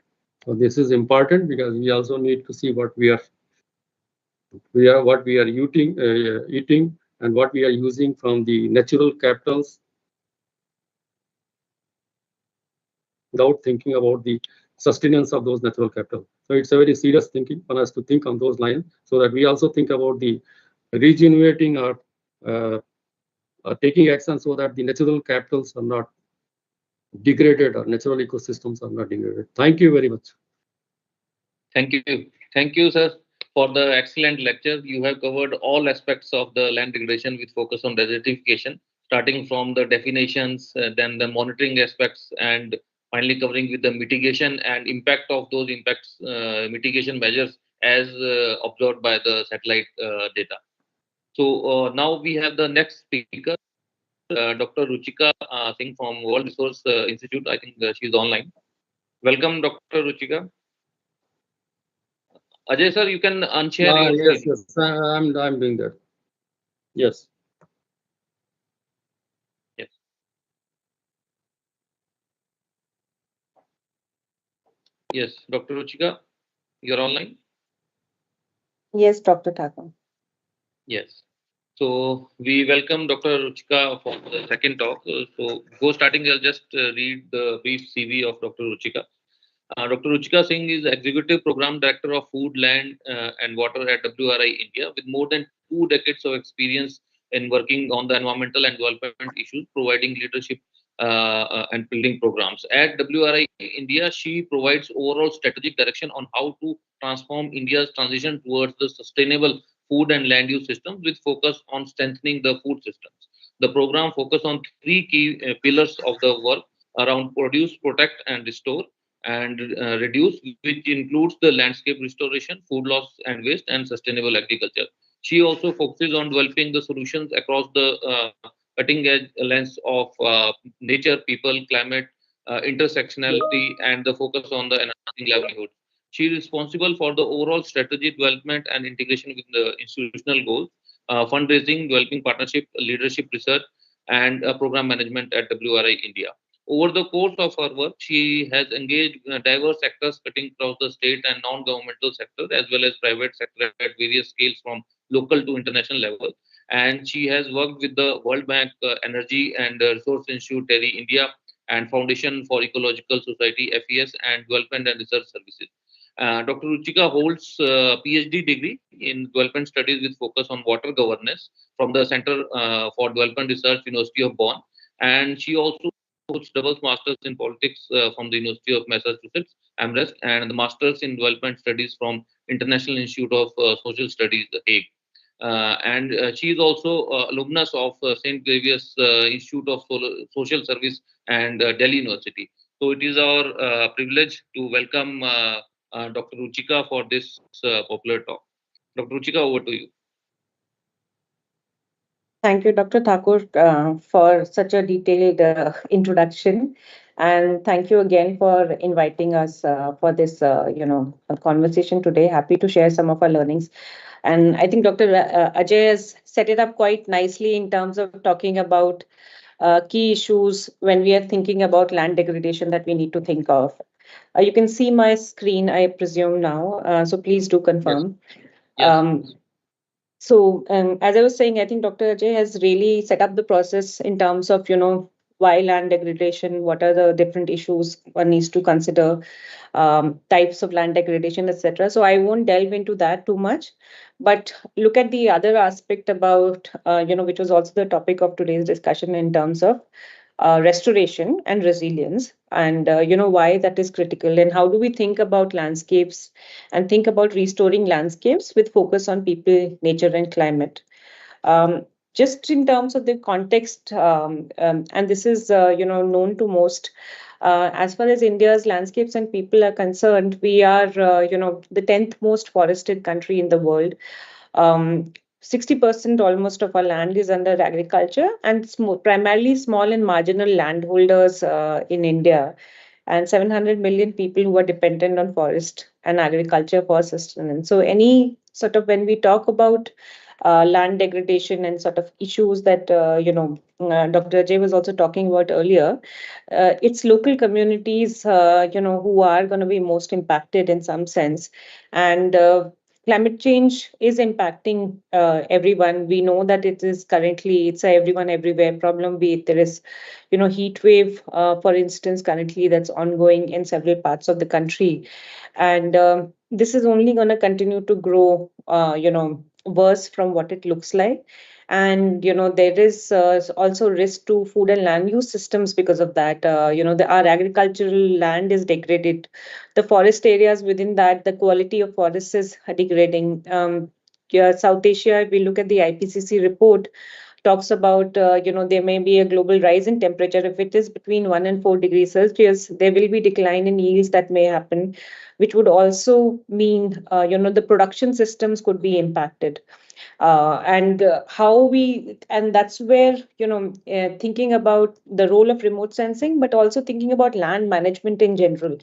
So this is important because we also need to see what we are eating and what we are using from the natural capitals without thinking about the sustenance of those natural capital. So it's a very serious thinking for us to think on those lines, so that we also think about the regenerating or taking action so that the natural capitals are not degraded or natural ecosystems are not degraded. Thank you very much. Thank you, sir, for the excellent lecture. You have covered all aspects of the land degradation with focus on desertification, starting from the definitions, then the monitoring aspects, and finally covering with the mitigation and impact of those impacts, mitigation measures as observed by the satellite data. So now we have the next speaker, Dr. Ruchika Singh from World Resource Institute. I think she's online. Welcome, Dr. Ruchika. Ajay sir, you can unshare your screen. Yes, I'm doing that. Yes. Yes. Yes, Dr. Ruchika, you're online. Yes, Dr. Thakur. Yes. So we welcome Dr. Ruchika for the second talk. So before starting, I'll just read the brief CV of Dr. Ruchika. Dr. Ruchika Singh is Executive Program Director of Food, Land and Water at WRI India, with more than 2 decades of experience in working on the environmental and development issues, providing leadership and building programs. At WRI India, she provides overall strategic direction on how to transform India's transition towards the sustainable food and land use systems, with focus on strengthening the food systems. The program focuses on three key pillars of the work around produce, protect, and restore, and reduce, which includes the landscape restoration, food loss and waste, and sustainable agriculture. She also focuses on developing the solutions across the cutting edge lens of nature, people, climate, intersectionality, and the focus on the enhancing livelihood. She is responsible for the overall strategy development and integration with the institutional goals, fundraising, developing partnership, leadership research, and program management at WRI India. Over the course of her work, she has engaged diverse sectors cutting across the state and non-governmental sector as well as private sector at various scales from local to international level. And she has worked with the World Bank, Energy and Resource Institute, TERI India, and Foundation for Ecological Society, FES, and Development and Research Services. Dr. Ruchika holds a PhD degree in development studies with focus on water governance from the Center for Development Research, University of Bonn, and she also holds double masters in politics from the University of Massachusetts, Amherst, and the masters in development studies from International Institute of Social Studies, The Hague. And she is also alumnus of St. Xavier's Institute of Social Service and Delhi University. So it is our privilege to welcome Dr. Ruchika for this popular talk. Dr. Ruchika, over to you. Thank you, Dr. Thakur, for such a detailed introduction. And thank you again for inviting us for this, conversation today. Happy to share some of our learnings. And I think Dr. Ajay has set it up quite nicely in terms of talking about key issues when we are thinking about land degradation that we need to think of. You can see my screen, I presume now, so please do confirm. Yes. As I was saying, I think Dr. Ajay has really set up the process in terms of, why land degradation, what are the different issues one needs to consider, types of land degradation, etc. So I won't delve into that too much, but look at the other aspect about, which was also the topic of today's discussion in terms of restoration and resilience, and why that is critical, and how do we think about landscapes and think about restoring landscapes with focus on people, nature, and climate. Just in terms of the context, and this is known to most. As far as India's landscapes and people are concerned, we are the 10th most forested country in the world. 60% almost of our land is under agriculture, and primarily small and marginal landholders in India, and 700 million people who are dependent on forest and agriculture for sustenance. So any sort of, when we talk about land degradation and sort of issues that Dr. Ajay was also talking about earlier, it's local communities who are going to be most impacted in some sense, and climate change is impacting everyone. We know that it's a everyone everywhere problem, be it there is heat wave, for instance, currently that's ongoing in several parts of the country, and this is only going to continue to grow worse from what it looks like. And there is also risk to food and land use systems because of that. Our agricultural land is degraded, the forest areas within that, the quality of forests is degrading. South Asia, if we look at the IPCC report, talks about there may be a global rise in temperature. If it is between 1 and 4 degrees Celsius, there will be decline in yields that may happen, which would also mean the production systems could be impacted. And that's where thinking about the role of remote sensing, but also thinking about land management in general,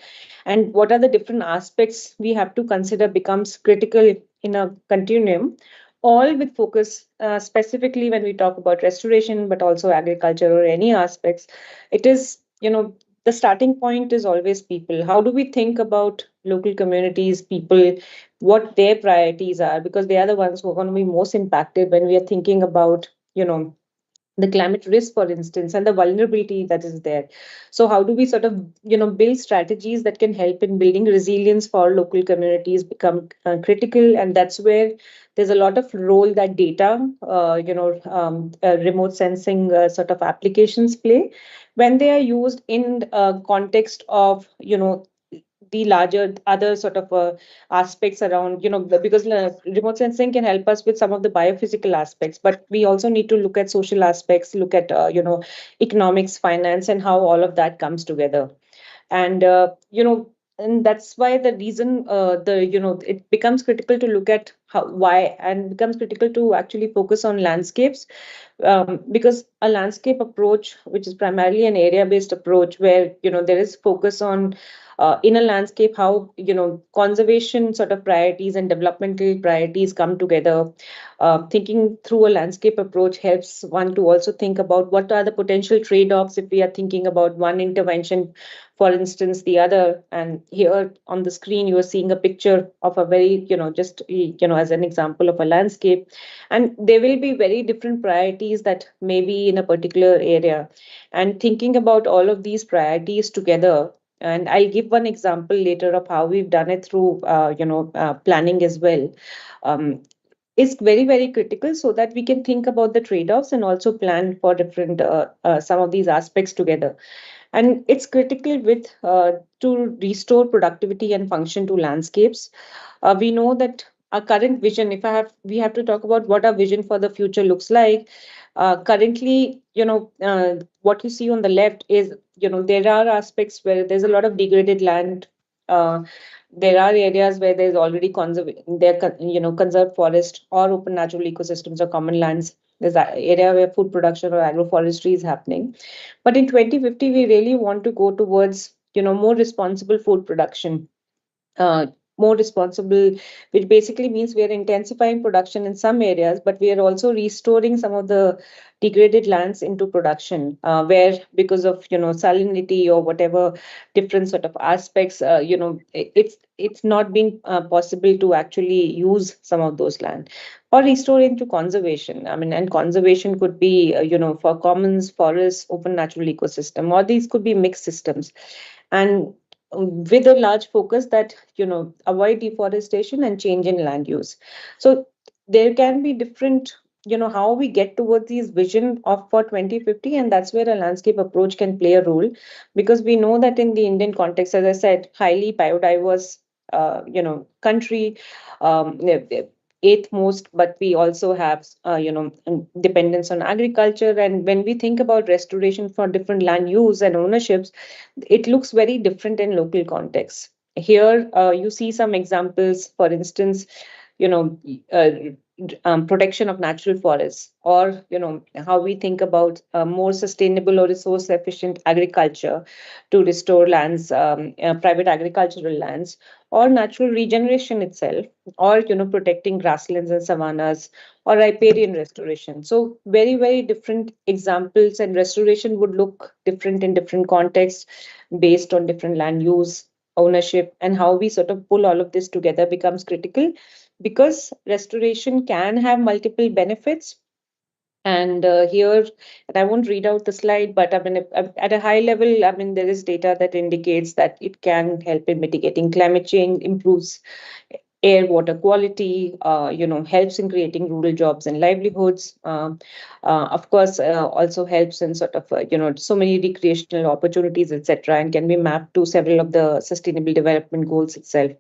and what are the different aspects we have to consider becomes critical in a continuum, all with focus specifically when we talk about restoration, but also agriculture or any aspects. It is the starting point is always people. How do we think about local communities, people, what their priorities are, because they are the ones who are going to be most impacted when we are thinking about the climate risk, for instance, and the vulnerability that is there. So how do we sort of build strategies that can help in building resilience for local communities become critical, and that's where there's a lot of role that data remote sensing sort of applications play when they are used in context of the larger other sort of aspects around, because remote sensing can help us with some of the biophysical aspects, but we also need to look at social aspects, look at, economics, finance, and how all of that comes together. And, and that's why the reason it becomes critical to look at why, and becomes critical to actually focus on landscapes, because a landscape approach, which is primarily an area-based approach, where there is focus on in a landscape how conservation sort of priorities and developmental priorities come together. Thinking through a landscape approach helps one to also think about what are the potential trade-offs if we are thinking about one intervention, for instance, the other. And here on the screen, you are seeing a picture of a very, just, as an example of a landscape. And there will be very different priorities that may be in a particular area. And thinking about all of these priorities together, and I'll give one example later of how we've done it through, planning as well, is very, very critical, so that we can think about the trade-offs and also plan for different some of these aspects together. And it's critical to restore productivity and function to landscapes. We know that our current vision, we have to talk about what our vision for the future looks like. Currently, what you see on the left is, there are aspects where there's a lot of degraded land. There are areas where there's already conserved forest or open natural ecosystems or common lands. There's an area where food production or agroforestry is happening. But in 2050, we really want to go towards, more responsible food production. More responsible, which basically means we are intensifying production in some areas, but we are also restoring some of the degraded lands into production, where because of salinity or whatever different sort of aspects, it's not been possible to actually use some of those land, or restore into conservation. I mean, and conservation could be for commons, forests, open natural ecosystem, or these could be mixed systems, and with a large focus that avoid deforestation and change in land use. So there can be different how we get towards these vision of for 2050, and that's where a landscape approach can play a role, because we know that in the Indian context, as I said, highly biodiverse country, eighth most, but we also have dependence on agriculture. And when we think about restoration for different land use and ownerships, it looks very different in local contexts. Here you see some examples, for instance, protection of natural forests, or how we think about more sustainable or resource efficient agriculture to restore lands, private agricultural lands, or natural regeneration itself, or protecting grasslands and savannas, or riparian restoration. So very, very different examples, and restoration would look different in different contexts based on different land use, ownership, and how we sort of pull all of this together becomes critical, because restoration can have multiple benefits. And here, and I won't read out the slide, but I mean, at a high level, I mean, there is data that indicates that it can help in mitigating climate change, improves air, water quality, helps in creating rural jobs and livelihoods. Of course, also helps in sort of, so many recreational opportunities, etc., and can be mapped to several of the sustainable development goals itself.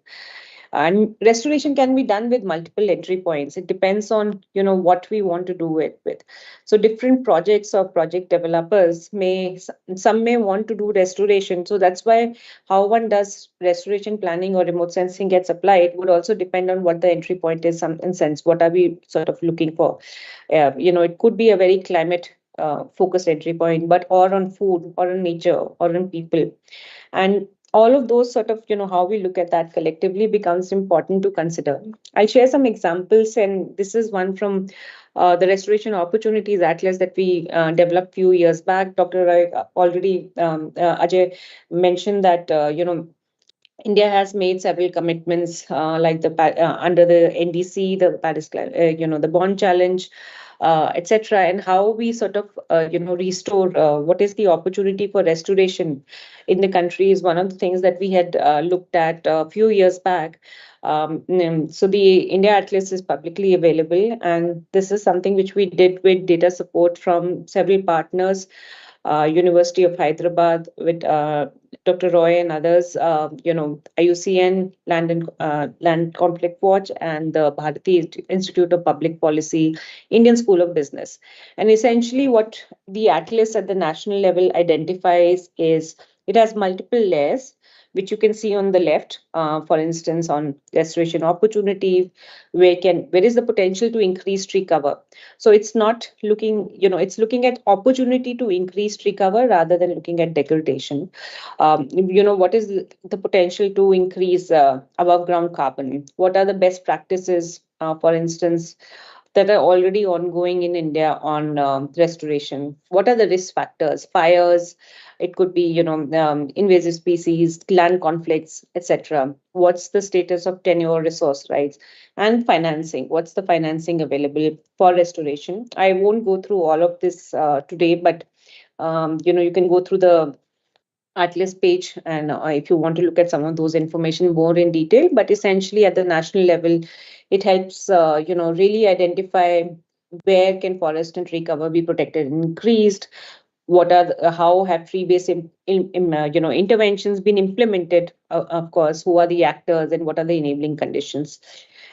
And restoration can be done with multiple entry points. It depends on what we want to do it with. So different projects or project developers some may want to do restoration. So that's why how one does restoration planning or remote sensing gets applied would also depend on what the entry point is. In sense, what are we sort of looking for? It could be a very climate focused entry point, but or on food, or on nature, or on people, and all of those sort of, how we look at that collectively becomes important to consider. I'll share some examples, and this is one from the Restoration Opportunities Atlas that we developed few years back. Dr. Roy already, Ajay mentioned that, India has made several commitments like under the NDC, the Paris, the Bond Challenge, etc., and how we sort of restore what is the opportunity for restoration in the country is one of the things that we had looked at a few years back. So the India Atlas is publicly available, and this is something which we did with data support from several partners. University of Hyderabad with Dr. Roy and others, IUCN, Land Conflict Watch, and the Bharati Institute of Public Policy, Indian School of Business. And essentially what the Atlas at the national level identifies is it has multiple layers, which you can see on the left, for instance, on restoration opportunity, where is the potential to increase tree cover. So it's not looking, it's looking at opportunity to increase tree cover rather than looking at degradation. What is the potential to increase above ground carbon? What are the best practices, for instance, that are already ongoing in India on restoration? What are the risk factors? Fires, it could be, invasive species, land conflicts, etc. What's the status of tenure, resource rights, and financing? What's the financing available for restoration? I won't go through all of this today, but you can go through the Atlas page, and if you want to look at some of those information more in detail. But essentially at the national level, it helps really identify where can forest and tree cover be protected and increased. What are how have tree-based interventions been implemented? Of course, who are the actors and what are the enabling conditions?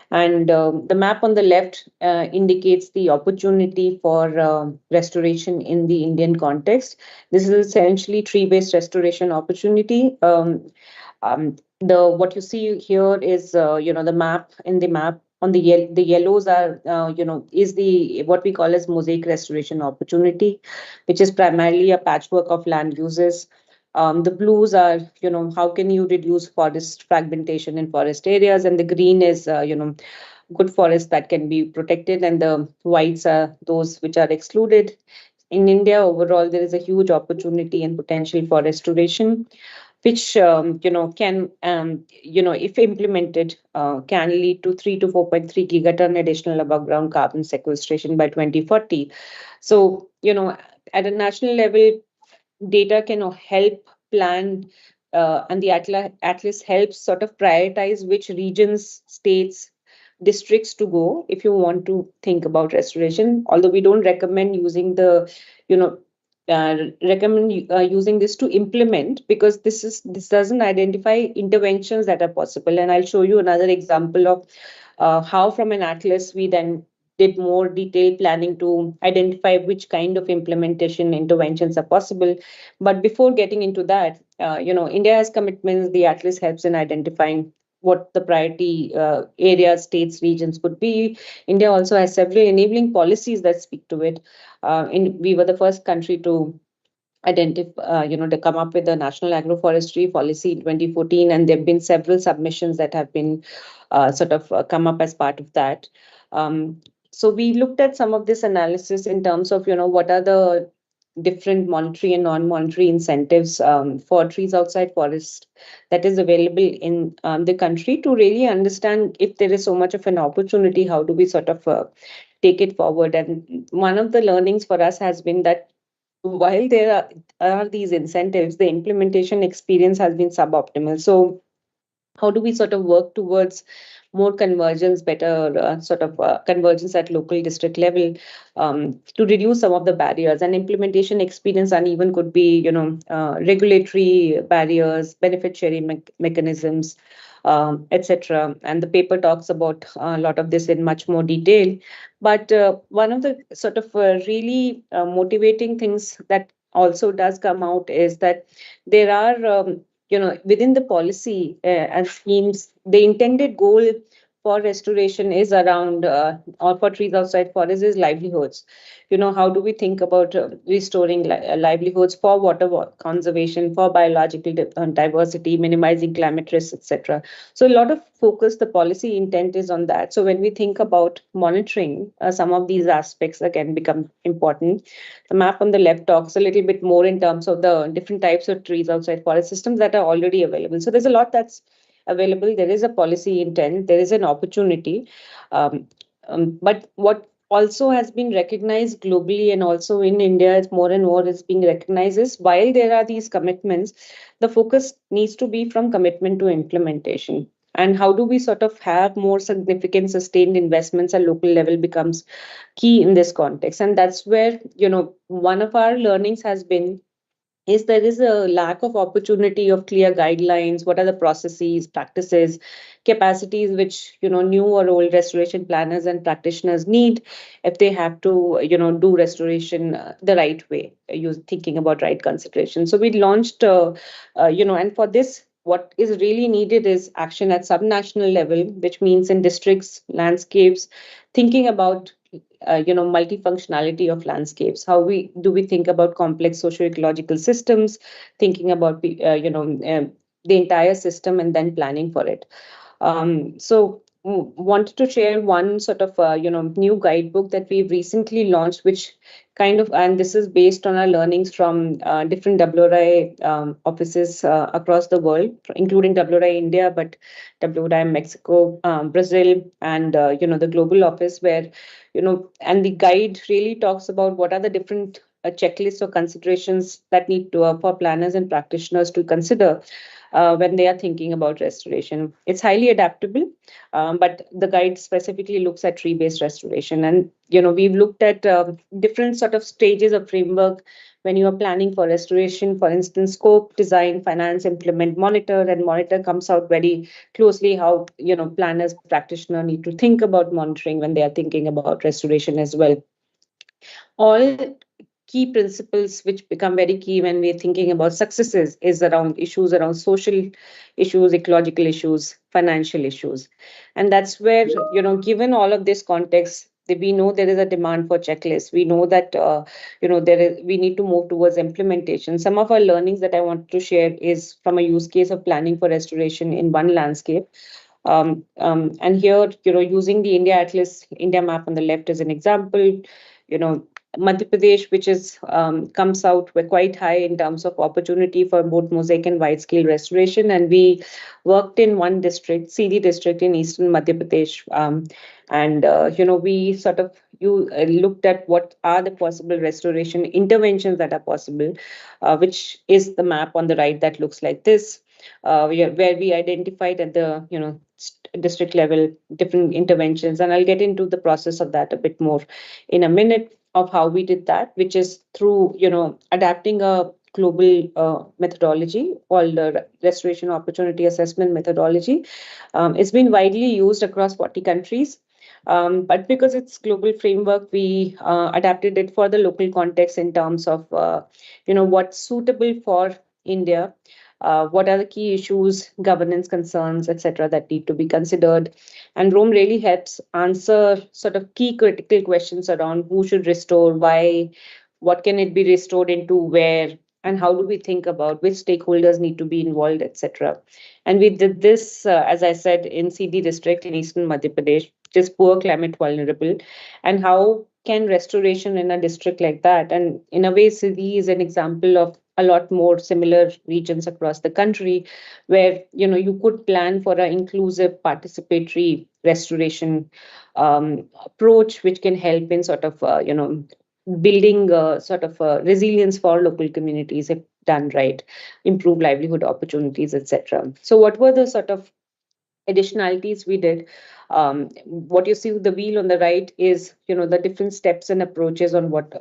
And the map on the left indicates the opportunity for restoration in the Indian context. This is essentially tree-based restoration opportunity. What you see here is the map. In the map, on the yellows are is the what we call as mosaic restoration opportunity, which is primarily a patchwork of land uses. The blues are, how can you reduce forest fragmentation in forest areas, and the green is, good forests that can be protected, and the whites are those which are excluded. In India, overall, there is a huge opportunity and potential for restoration, which can, if implemented, can lead to 3 to 4.3 gigaton additional above ground carbon sequestration by 2040. So, at a national level, data can help plan, and the Atlas helps sort of prioritize which regions, states, districts to go if you want to think about restoration. Although we don't recommend using using this to implement, because this doesn't identify interventions that are possible. And I'll show you another example of how from an Atlas we then did more detailed planning to identify which kind of implementation interventions are possible. But before getting into that, India has commitments. The Atlas helps in identifying what the priority areas, states, regions could be. India also has several enabling policies that speak to it. We were the first country to identify, to come up with a national agroforestry policy in 2014, and there have been several submissions that have been come up as part of that. So we looked at some of this analysis in terms of, what are the different monetary and non-monetary incentives for trees outside forest that is available in the country, to really understand if there is so much of an opportunity, how do we sort of take it forward. And one of the learnings for us has been that while there are these incentives, the implementation experience has been suboptimal. So how do we sort of work towards more convergence, better convergence at local district level, to reduce some of the barriers? And implementation experience uneven could be, regulatory barriers, benefit sharing mechanisms, etc. And the paper talks about a lot of this in much more detail. But one of the sort of really motivating things that also does come out is that there are within the policy and schemes, the intended goal for restoration is around, or for trees outside forests, is livelihoods. How do we think about restoring livelihoods for water conservation, for biological diversity, minimizing climate risks, etc. So a lot of focus, the policy intent is on that. So when we think about monitoring, some of these aspects can become important. The map on the left talks a little bit more in terms of the different types of trees outside forest systems that are already available. So there's a lot that's available. There is a policy intent, there is an opportunity. But what also has been recognized globally and also in India, more and more is being recognized, is while there are these commitments, the focus needs to be from commitment to implementation. And how do we sort of have more significant sustained investments at local level becomes key in this context. And that's where, one of our learnings has been is there is a lack of opportunity of clear guidelines. What are the processes, practices, capacities which new or old restoration planners and practitioners need if they have to do restoration the right way, you thinking about right consideration. So we launched and for this what is really needed is action at subnational level, which means in districts, landscapes, thinking about multifunctionality of landscapes. How we do we think about complex socio-ecological systems, thinking about the entire system and then planning for it. Wanted to share one sort of new guidebook that we've recently launched, which and this is based on our learnings from different WRI offices across the world, including WRI India, but WRI Mexico, Brazil, and the global office, where and the guide really talks about what are the different checklists or considerations that need to for planners and practitioners to consider when they are thinking about restoration. It's highly adaptable, but the guide specifically looks at tree-based restoration. And we've looked at different sort of stages of framework when you are planning for restoration. For instance, scope, design, finance, implement, monitor, and monitor comes out very closely how planners, practitioner need to think about monitoring when they are thinking about restoration as well. All key principles which become very key when we're thinking about successes is around issues around social issues, ecological issues, financial issues. And that's where, given all of this context, we know there is a demand for checklists. We know that, we need to move towards implementation. Some of our learnings that I want to share is from a use case of planning for restoration in one landscape. And here, using the India Atlas, India map on the left as an example, Madhya Pradesh, which is comes out quite high in terms of opportunity for both mosaic and wide scale restoration. And we worked in one district, CD district in eastern Madhya Pradesh, we sort of looked at what are the possible restoration interventions that are possible, which is the map on the right that looks like this. Where we identified at the district level different interventions, and I'll get into the process of that a bit more in a minute, of how we did that, which is through adapting a global methodology called restoration opportunity assessment methodology. It's been widely used across 40 countries. But because it's global framework, we adapted it for the local context in terms of what's suitable for India. What are the key issues, governance concerns, etc., that need to be considered. And Rome really helps answer sort of key critical questions around who should restore, why, what can it be restored into, where, and how do we think about which stakeholders need to be involved, etc. And we did this, as I said, in CD district in eastern Madhya Pradesh, which is poor climate vulnerable. And how can restoration in a district like that, and in a way, CD is an example of a lot more similar regions across the country, where you could plan for an inclusive participatory restoration approach, which can help in sort of building sort of resilience for local communities if done right, improve livelihood opportunities, etc. So what were the sort of additionalities we did? What you see with the wheel on the right is the different steps and approaches on what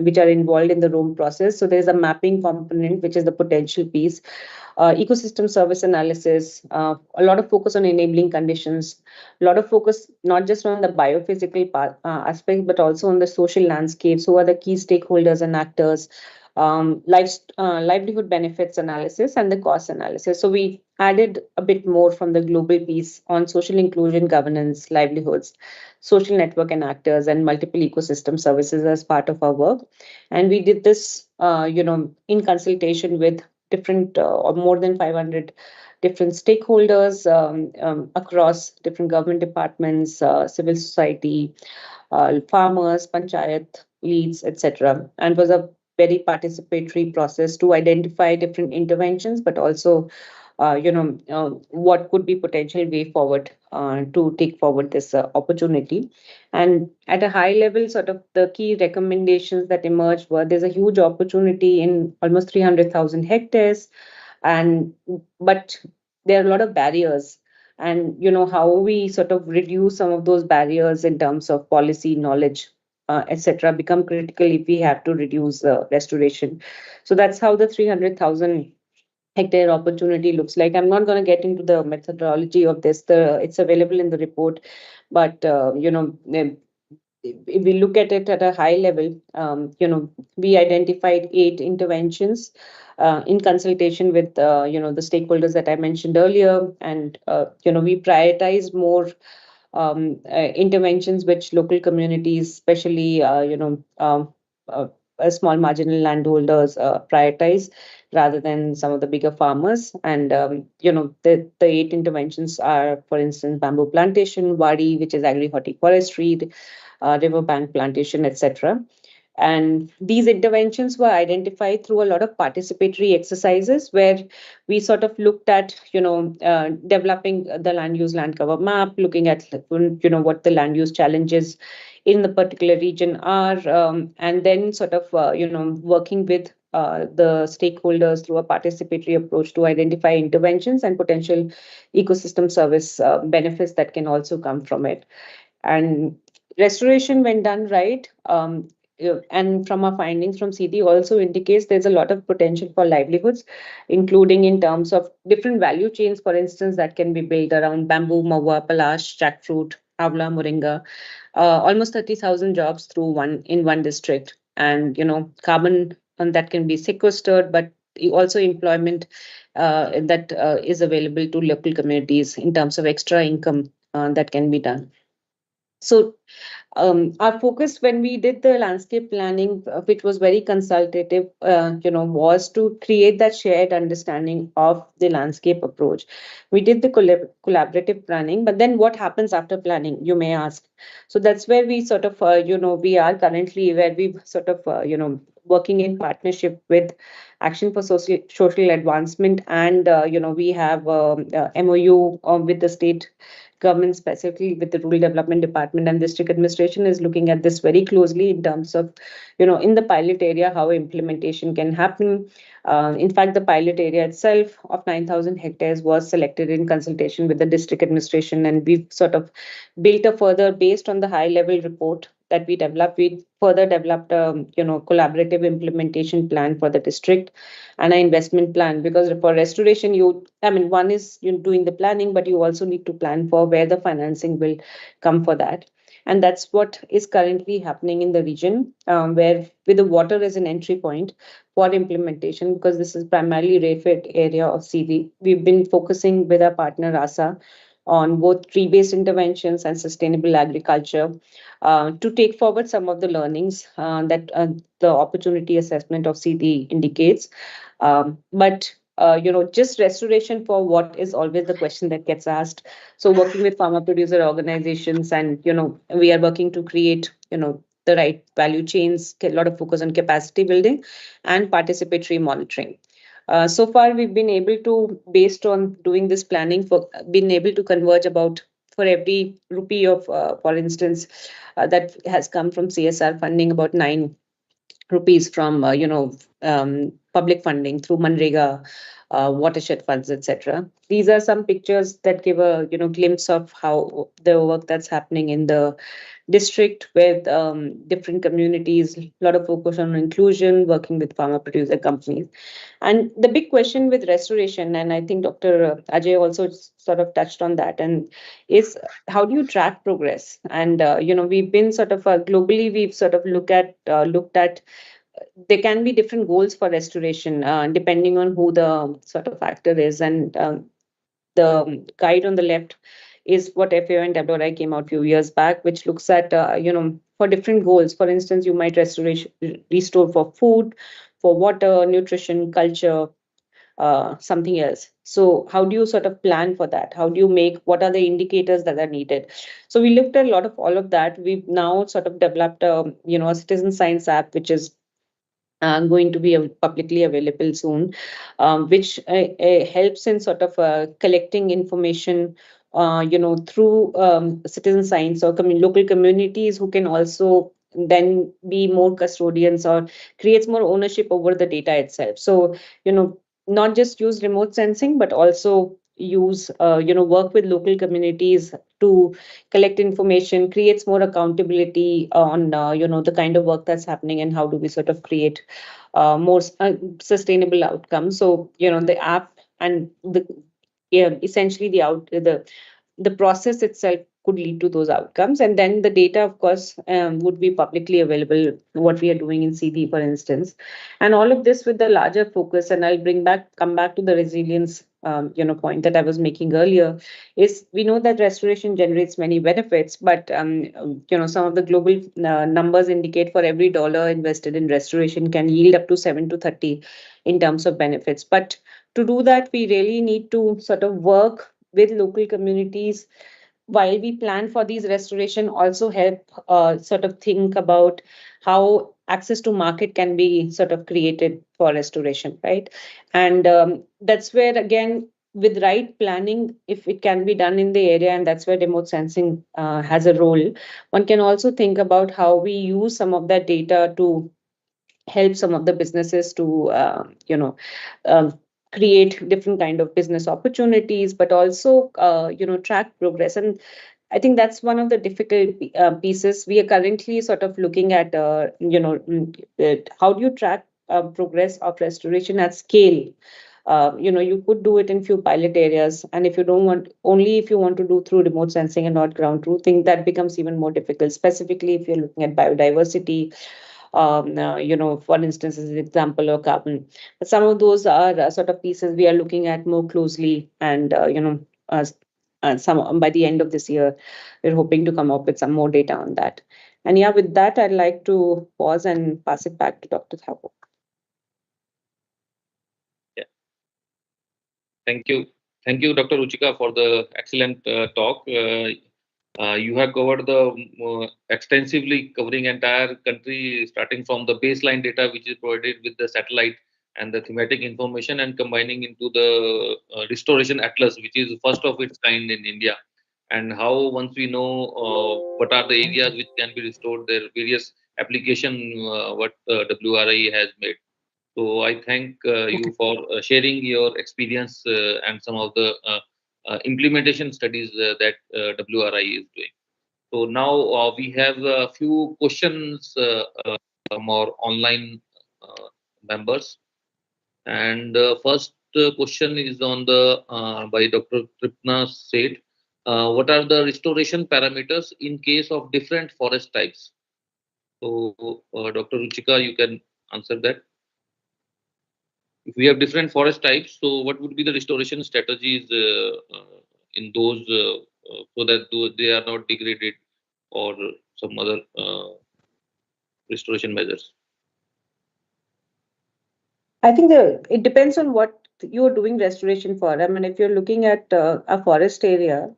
which are involved in the Rome process. So there's a mapping component, which is the potential piece, ecosystem service analysis, a lot of focus on enabling conditions, a lot of focus not just on the biophysical aspect, but also on the social landscapes, who are the key stakeholders and actors, livelihood benefits analysis, and the cost analysis. So we added a bit more from the global piece on social inclusion, governance, livelihoods, social network and actors, and multiple ecosystem services as part of our work. And we did this, in consultation with different or more than 500 different stakeholders across different government departments, civil society, farmers, panchayat leads, etc. And was a very participatory process to identify different interventions, but also what could be potential way forward to take forward this opportunity. And at a high level, sort of the key recommendations that emerged were there's a huge opportunity in almost 300,000 hectares, but there are a lot of barriers. And how we sort of reduce some of those barriers in terms of policy knowledge etc., become critical if we have to reduce restoration. So that's how the 300,000 hectare opportunity looks like. I'm not going to get into the methodology of this. It's available in the report, but if we look at it at a high level, we identified 8 interventions in consultation with the stakeholders that I mentioned earlier, and we prioritize more interventions which local communities, especially small marginal landholders, prioritize rather than some of the bigger farmers. And the 8 interventions are, for instance, bamboo plantation, wadi, which is agri-hortiforestry, riverbank plantation, etc. And these interventions were identified through a lot of participatory exercises where we sort of looked at, developing the land use land cover map, looking at, what the land use challenges in the particular region are, and then sort of, working with the stakeholders through a participatory approach to identify interventions and potential ecosystem service benefits that can also come from it. And restoration, when done right, and from our findings from CD also indicates there's a lot of potential for livelihoods, including in terms of different value chains, for instance, that can be built around bamboo, mawa, palash, jackfruit, avla, moringa, almost 30,000 jobs through one district, and carbon that can be sequestered, but also employment that is available to local communities in terms of extra income that can be done. So our focus when we did the landscape planning, which was very consultative, was to create that shared understanding of the landscape approach. We did the collaborative planning, but then what happens after planning, you may ask. So that's where we sort of, we are currently where we sort of, working in partnership with Action for Social Advancement, and we have MOU with the state government, specifically with the Rural Development Department, and District Administration is looking at this very closely in terms of, in the pilot area, how implementation can happen. In fact, the pilot area itself of 9,000 hectares was selected in consultation with the District Administration, and we've sort of built a further, based on the high-level report that we developed, we further developed a collaborative implementation plan for the district and an investment plan, because for restoration, one is doing the planning, but you also need to plan for where the financing will come for that. And that's what is currently happening in the region, where with the water as an entry point for implementation, because this is primarily RAFED area of CD. We've been focusing with our partner RASA on both tree-based interventions and sustainable agriculture to take forward some of the learnings that the opportunity assessment of CD indicates. But just restoration for what is always the question that gets asked. So working with farmer producer organizations, and we are working to create the right value chains, a lot of focus on capacity building and participatory monitoring. So far, we've been able to, based on doing this planning, been able to converge about, for every rupee of, for instance, that has come from CSR funding, about 9 rupees from public funding through Manrega, watershed funds, etc. These are some pictures that give a glimpse of how the work that's happening in the district with different communities, a lot of focus on inclusion, working with farmer producer companies. And the big question with restoration, and I think Dr. Ajay also sort of touched on that, and is how do you track progress? And we've been sort of globally, we've sort of looked at there can be different goals for restoration depending on who the sort of actor is, and the guide on the left is what FAO and WRI came out a few years back, which looks at for different goals. For instance, you might restore for food, for water, nutrition, culture, something else. So how do you sort of plan for that? How do you what are the indicators that are needed? So we looked at a lot of all of that. We've now sort of developed a citizen science app, which is going to be publicly available soon, which helps in sort of collecting information, through citizen science or local communities who can also then be more custodians or creates more ownership over the data itself. So, not just use remote sensing, but also use, work with local communities to collect information, creates more accountability on, the kind of work that's happening and how do we sort of create more sustainable outcomes. So, the app and essentially the process itself could lead to those outcomes. And then the data, of course, would be publicly available, what we are doing in CD, for instance. And all of this with the larger focus, and I'll come back to the resilience, point that I was making earlier, is we know that restoration generates many benefits, but, some of the global numbers indicate for every dollar invested in restoration can yield up to 7 to 30 in terms of benefits. But to do that, we really need to sort of work with local communities while we plan for these restoration, also help sort of think about how access to market can be sort of created for restoration, right? And that's where, again, with right planning, if it can be done in the area, and that's where remote sensing has a role, one can also think about how we use some of that data to help some of the businesses to um, create different kind of business opportunities, but also track progress. And I think that's one of the difficult pieces. We are currently sort of looking at how do you track progress of restoration at scale. You could do it in few pilot areas, and if you don't want, only if you want to do through remote sensing and not ground truth, think that becomes even more difficult, specifically if you're looking at biodiversity, for instance, as an example, or carbon. But some of those are sort of pieces we are looking at more closely, and some by the end of this year, we're hoping to come up with some more data on that. And yeah, with that, I'd like to pause and pass it back to Dr. Thakur. Yeah. Thank you. Thank you, Dr. Ruchika, for the excellent talk. You have covered the extensively covering entire country, starting from the baseline data which is provided with the satellite and the thematic information, and combining into the restoration atlas, which is first of its kind in India. And how, once we know what are the areas which can be restored, there are various application what WRI has made. So I thank you for sharing your experience and some of the implementation studies that WRI is doing. So now we have a few questions from our online members. And first question is on the by Dr. Tripna Seth. What are the restoration parameters in case of different forest types? So Dr. Ruchika, you can answer that. If we have different forest types, so what would be the restoration strategies in those so that they are not degraded, or some other restoration measures? I think it depends on what you're doing restoration for. I mean, if you're looking at a forest area,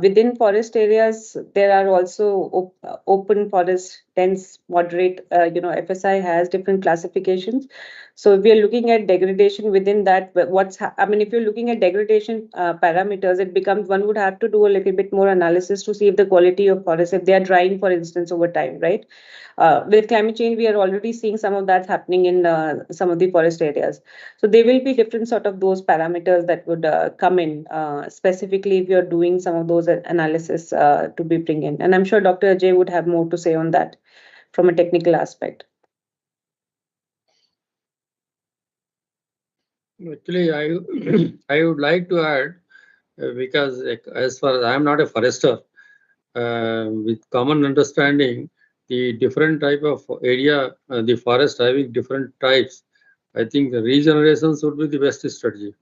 within forest areas, there are also open forest, dense, moderate. FSI has different classifications. So if we are looking at degradation within that, if you're looking at degradation parameters, it becomes, one would have to do a little bit more analysis to see if the quality of forest, if they are drying, for instance, over time, right? With climate change, we are already seeing some of that happening in some of the forest areas. So there will be different sort of those parameters that would come in, specifically if you're doing some of those analysis to be bring in. And I'm sure Dr. Ajay would have more to say on that from a technical aspect. Actually, I would like to add, because as far as I am not a forester, with common understanding, the different type of area, the forest having different types, I think the regenerations would be the best strategy.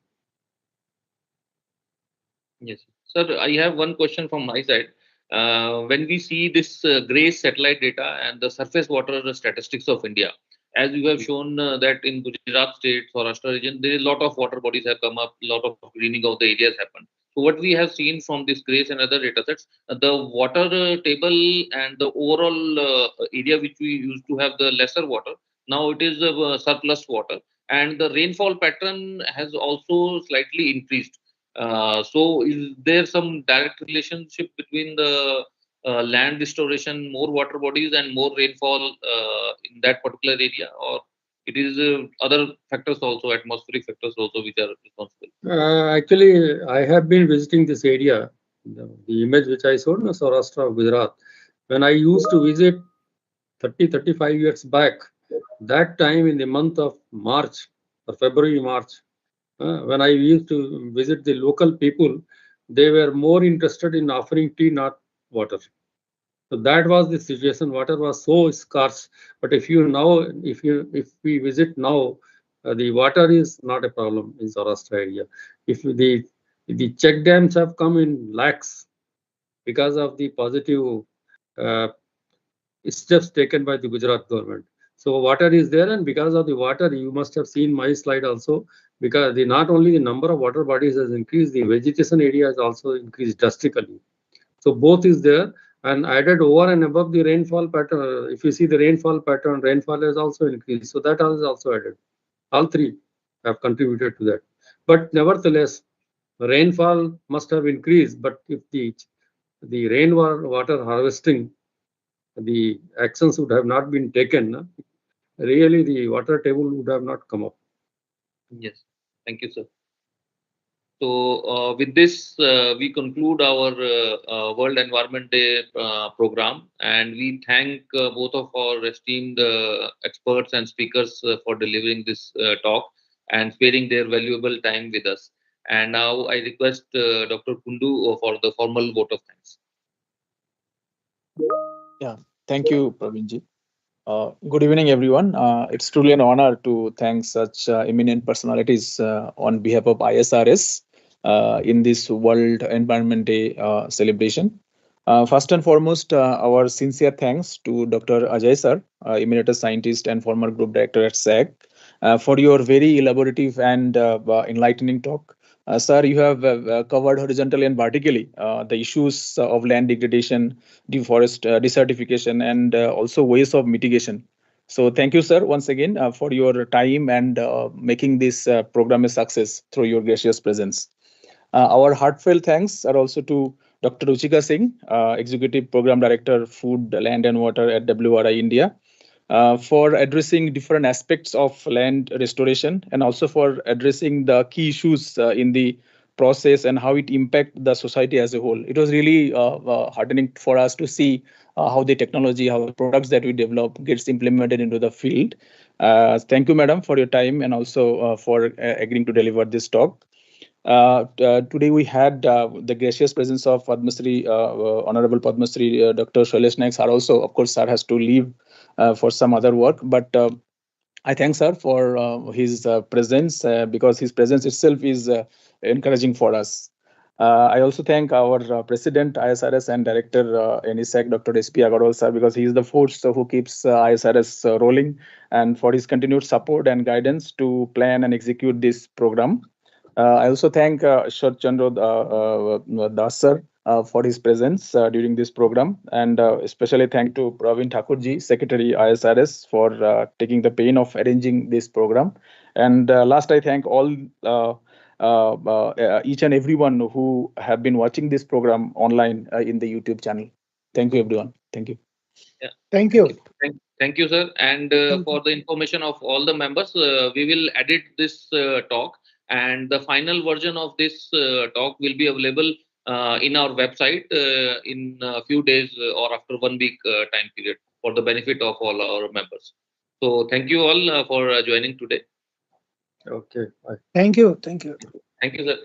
Yes, sir. I have one question from my side. When we see this GRACE satellite data and the surface water statistics of India, as you have shown that in Gujarat state, Saurashtra region, there is a lot of water bodies have come up, a lot of greening of the areas happened. So what we have seen from this GRACE and other data sets, the water table and the overall area which we used to have the lesser water, now it is surplus water, and the rainfall pattern has also slightly increased. So is there some direct relationship between the land restoration, more water bodies and more rainfall in that particular area, or it is other factors also, atmospheric factors also, which are responsible? Actually, I have been visiting this area. The image which I showed, Saurashtra, Gujarat. When I used to visit 35 years back, that time in the month of March or February, March, when I used to visit the local people, they were more interested in offering tea, not water. So that was the situation. Water was so scarce. But if we visit now, the water is not a problem in Saurashtra area. If the check dams have come in lakhs because of the positive uh, steps taken by the Gujarat government. So water is there, and because of the water, you must have seen my slide also. Because not only the number of water bodies has increased, the vegetation area has also increased drastically. So both is there, and added over and above the rainfall pattern. If you see the rainfall pattern, rainfall has also increased. So that is also added. All three have contributed to that. But nevertheless, rainfall must have increased. But if the rainwater harvesting, the actions would have not been taken, really the water table would have not come up. Yes. Thank you, sir. So with this, we conclude our World Environment Day program, and we thank both of our esteemed experts and speakers for delivering this talk and sparing their valuable time with us. And now I request Dr. Kundu for the formal vote of thanks. Yeah, thank you, Pravinji. Good evening, everyone. It's truly an honor to thank such eminent personalities on behalf of ISRS in this World Environment Day celebration. First and foremost, our sincere thanks to Dr. Ajay sir, emeritus scientist and former group director at SAG, for your very elaborative and enlightening talk. Sir, you have covered horizontally and vertically the issues of land degradation, desertification, and also ways of mitigation. So thank you, sir, once again for your time and making this program a success through your gracious presence. Our heartfelt thanks are also to Dr. Ruchika Singh, Executive Program Director, Food, Land and Water at WRI India, for addressing different aspects of land restoration and also for addressing the key issues in the process and how it impacts the society as a whole. It was really heartening for us to see how the technology, how the products that we develop gets implemented into the field. Thank you, madam, for your time and also for agreeing to deliver this talk. Today we had the gracious presence of Padma Shri, Honorable Padma Shri Dr. Shailesh Naik sir also. Of course, sir has to leave for some other work, but I thank sir for his presence because his presence itself is encouraging for us. I also thank our President ISRS and Director NISAC, Dr. S.P. Agarwal sir, because he is the force who keeps ISRS rolling, and for his continued support and guidance to plan and execute this program. I also thank Shrat Chandra Das sir for his presence during this program, and especially thank to Praveen Thakurji, Secretary ISRS, for taking the pain of arranging this program. And last, I thank all each and everyone who have been watching this program online in the YouTube channel. Thank you, everyone. Thank you. Yeah. Thank you. Thank you, sir. And for the information of all the members, we will edit this talk, and the final version of this talk will be available in our website in a few days or after 1 week time period for the benefit of all our members. So thank you all for joining today. Okay. Bye. Thank you. Thank you. Thank you, sir.